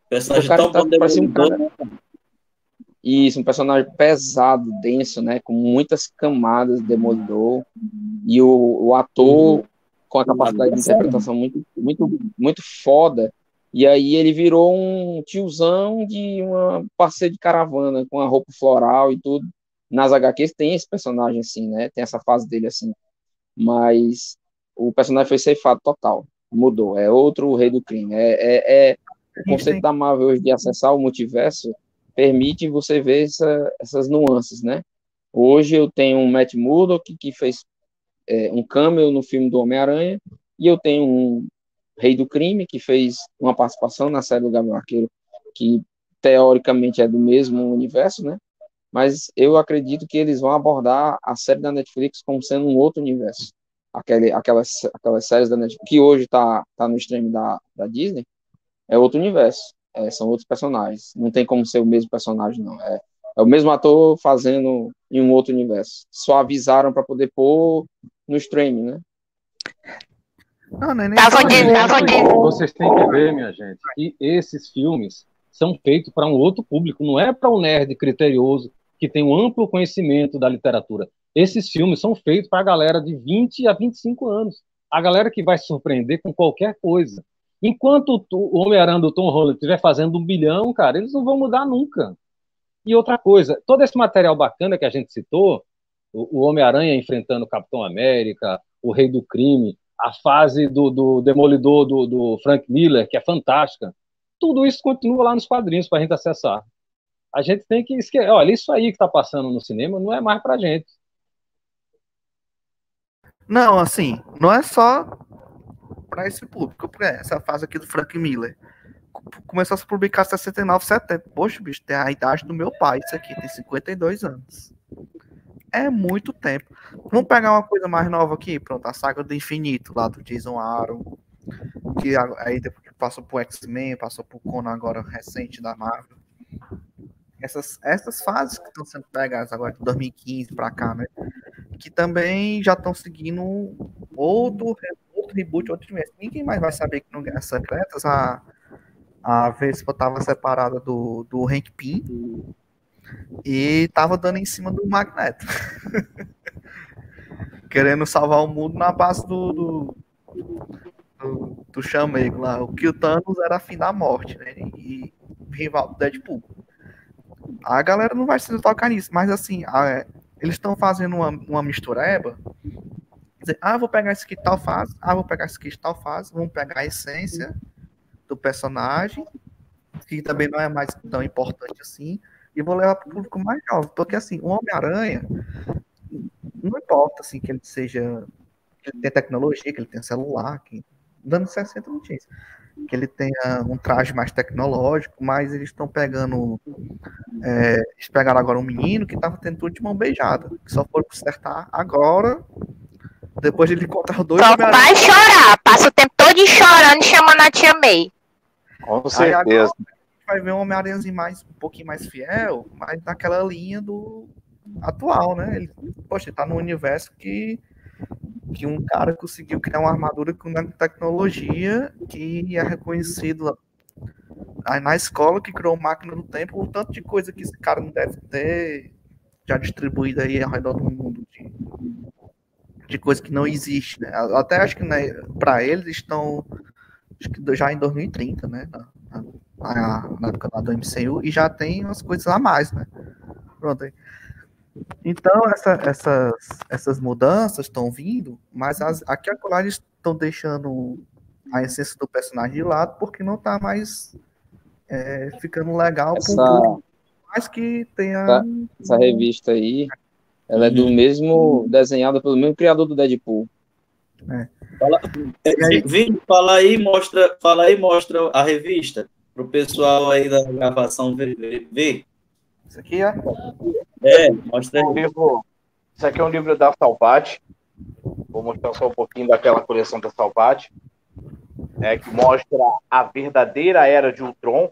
Personagem tão bom, parecia um cara... Isso, um personagem pesado, denso, né? Com muitas camadas, Demolidor. E o ator com a capacidade de interpretação muito, muito, muito foda. E aí ele virou um tiozão de uma passeio de caravana, com a roupa floral e tudo. Nas HQs tem esse personagem assim, né? Tem essa fase dele assim. mas o personagem foi ceifado total, mudou, é outro rei do crime. O conceito da Marvel hoje de acessar o multiverso permite você ver essas nuances, né? Hoje eu tenho um Matt Murdock que fez um cameo no filme do Homem-Aranha, e eu tenho um Rei do Crime que fez uma participação na série do Gavião Arqueiro, que teoricamente é do mesmo universo, né? Mas eu acredito que eles vão abordar a série da Netflix como sendo um outro universo. Aquelas séries da Netflix, que hoje tá no stream da Disney, é outro universo. São outros personagens. Não tem como ser o mesmo personagem, não. É o mesmo ator fazendo em um outro universo. Só avisaram para poder pôr no streaming, né? Não, nem Vocês têm que ver, minha gente, que esses filmes são feitos para um outro público, não é para um nerd criterioso que tem um amplo conhecimento da literatura. Esses filmes são feitos para a galera de 20 a 25 anos. A galera que vai se surpreender com qualquer coisa. Enquanto o Homem-Aranha do Tom Holland estiver fazendo 1 bilhão, cara, eles não vão mudar nunca. E outra coisa, todo esse material bacana que a gente citou, o Homem-Aranha enfrentando o Capitão América, o Rei do Crime, a fase do Demolidor do Frank Miller, que é fantástica, tudo isso continua lá nos quadrinhos para a gente acessar. A gente tem que esquecer, olha, isso aí que está passando no cinema não é mais para gente. Não, assim, não é só para esse público, porque essa fase aqui do Frank Miller começou a se publicar em 69, 70. Poxa, bicho, tem a idade do meu pai, isso aqui, tem 52 anos. É muito tempo. Vamos pegar uma coisa mais nova aqui, pronto, a saga do infinito, lá do Jason Aaron, que aí depois passou pro X-Men, passou pro Conan agora recente da Marvel. Essas fases que estão sendo pegadas agora de 2015 para cá, né? Que também já estão seguindo outro reboot, outro universo. Ninguém mais vai saber que no Guerras Secretas a Vespa estava separada do Hank Pym e estava dando em cima do Magneto. Querendo salvar o mundo na base do chamego lá. O que o Thanos era a fim da morte, né? E rival do Deadpool. A galera não vai se tocar nisso, mas assim, eles estão fazendo uma mistureba. Dizer, vou pegar isso aqui tal fase, vou pegar isso aqui tal fase, vamos pegar a essência do personagem, que também não é mais tão importante assim, e vou levar para o público mais jovem, porque assim, o Homem-Aranha, não importa assim, que ele seja, que ele tenha tecnologia, que ele tenha celular, que dando 60 não tinha isso, que ele tenha um traje mais tecnológico, mas eles estão pegando eles pegaram agora um menino que estava tendo tudo de mão beijada, que só foram consertar agora, depois de ele encontrar dois só vai chorar, passa o tempo todo chorando e chamando a tia May. Com certeza. Vai ver um Homem-Aranhazinho um pouquinho mais fiel, mas naquela linha do atual, né? Ele tá num universo que um cara conseguiu criar uma armadura com tecnologia que é reconhecido aí na escola, que criou máquina do tempo, o tanto de coisa que esse cara não deve ter já distribuído aí ao redor do mundo de coisa que não existe, né? Até acho que, né, para eles estão já em 2030, né? Na época lá do MCU, e já tem umas coisas a mais, né? Pronto aí. Então, essas mudanças estão vindo, mas aqui agora eles estão deixando a essência do personagem de lado, porque não está mais ficando legal para um público, mais que tenha... Essa revista aí, ela é do mesmo, desenhada pelo mesmo criador do Deadpool. Fala aí, mostra a revista para o pessoal aí da gravação ver. Isso aqui mostra aí. Isso aqui é um livro da Salvat. Vou mostrar só um pouquinho daquela coleção da Salvat, que mostra a verdadeira era de Ultron,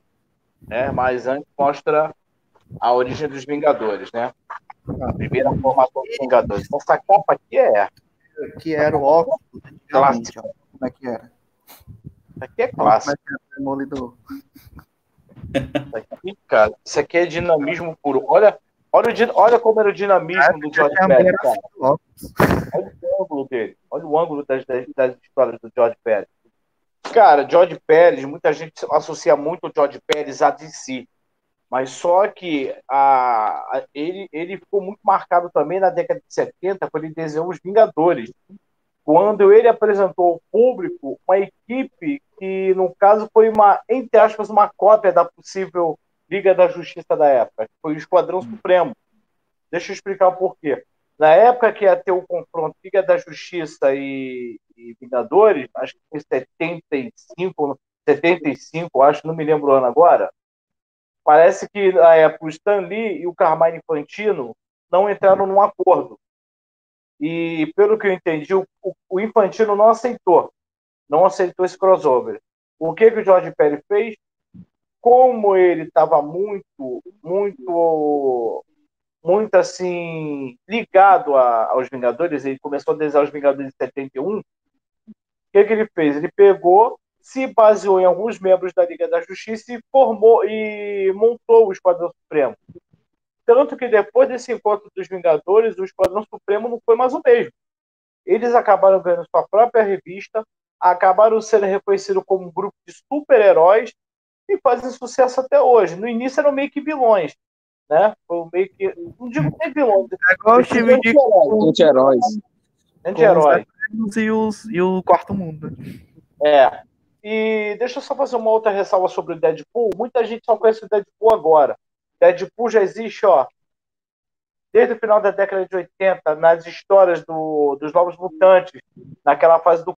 né? Mas antes mostra a origem dos Vingadores, né? A primeira formação dos Vingadores. Essa capa aqui que era o óculos clássico. Como é que era? Isso aqui é clássico. Demolidor. Cara, isso aqui é dinamismo puro. Olha como era o dinamismo do George Pérez, cara. Olha o ângulo dele. Olha o ângulo das histórias do George Pérez. Cara, George Pérez, muita gente associa muito o George Pérez a DC. Mas só que ele ficou muito marcado também na década de 70, quando ele desenhou os Vingadores. quando ele apresentou ao público uma equipe que, no caso, foi uma, entre aspas, uma cópia da possível Liga da Justiça da época, que foi o Esquadrão Supremo. Deixa eu explicar o porquê. Na época que ia ter o confronto Liga da Justiça e Vingadores, acho que foi 75, acho, não me lembro o ano agora, parece que na época o Stan Lee e o Carmine Infantino não entraram num acordo. E, pelo que eu entendi, o Infantino não aceitou esse crossover. O que o George Pérez fez? Como ele estava muito assim, ligado aos Vingadores, ele começou a desenhar os Vingadores em 71, o que ele fez? Ele pegou, se baseou em alguns membros da Liga da Justiça e formou e montou o Esquadrão Supremo. Tanto que depois desse encontro dos Vingadores, o Esquadrão Supremo não foi mais o mesmo. Eles acabaram ganhando sua própria revista, acabaram sendo reconhecidos como um grupo de super-heróis e fazem sucesso até hoje. No início eram meio que vilões, né? Foi meio que, não digo nem vilões, É igual o time de Anti-heróis. anti-heróis. E o Quarto Mundo. É. E deixa eu só fazer uma outra ressalva sobre o Deadpool. Muita gente só conhece o Deadpool agora. Deadpool já existe, desde o final da década de 80, nas histórias dos Novos Mutantes, naquela fase do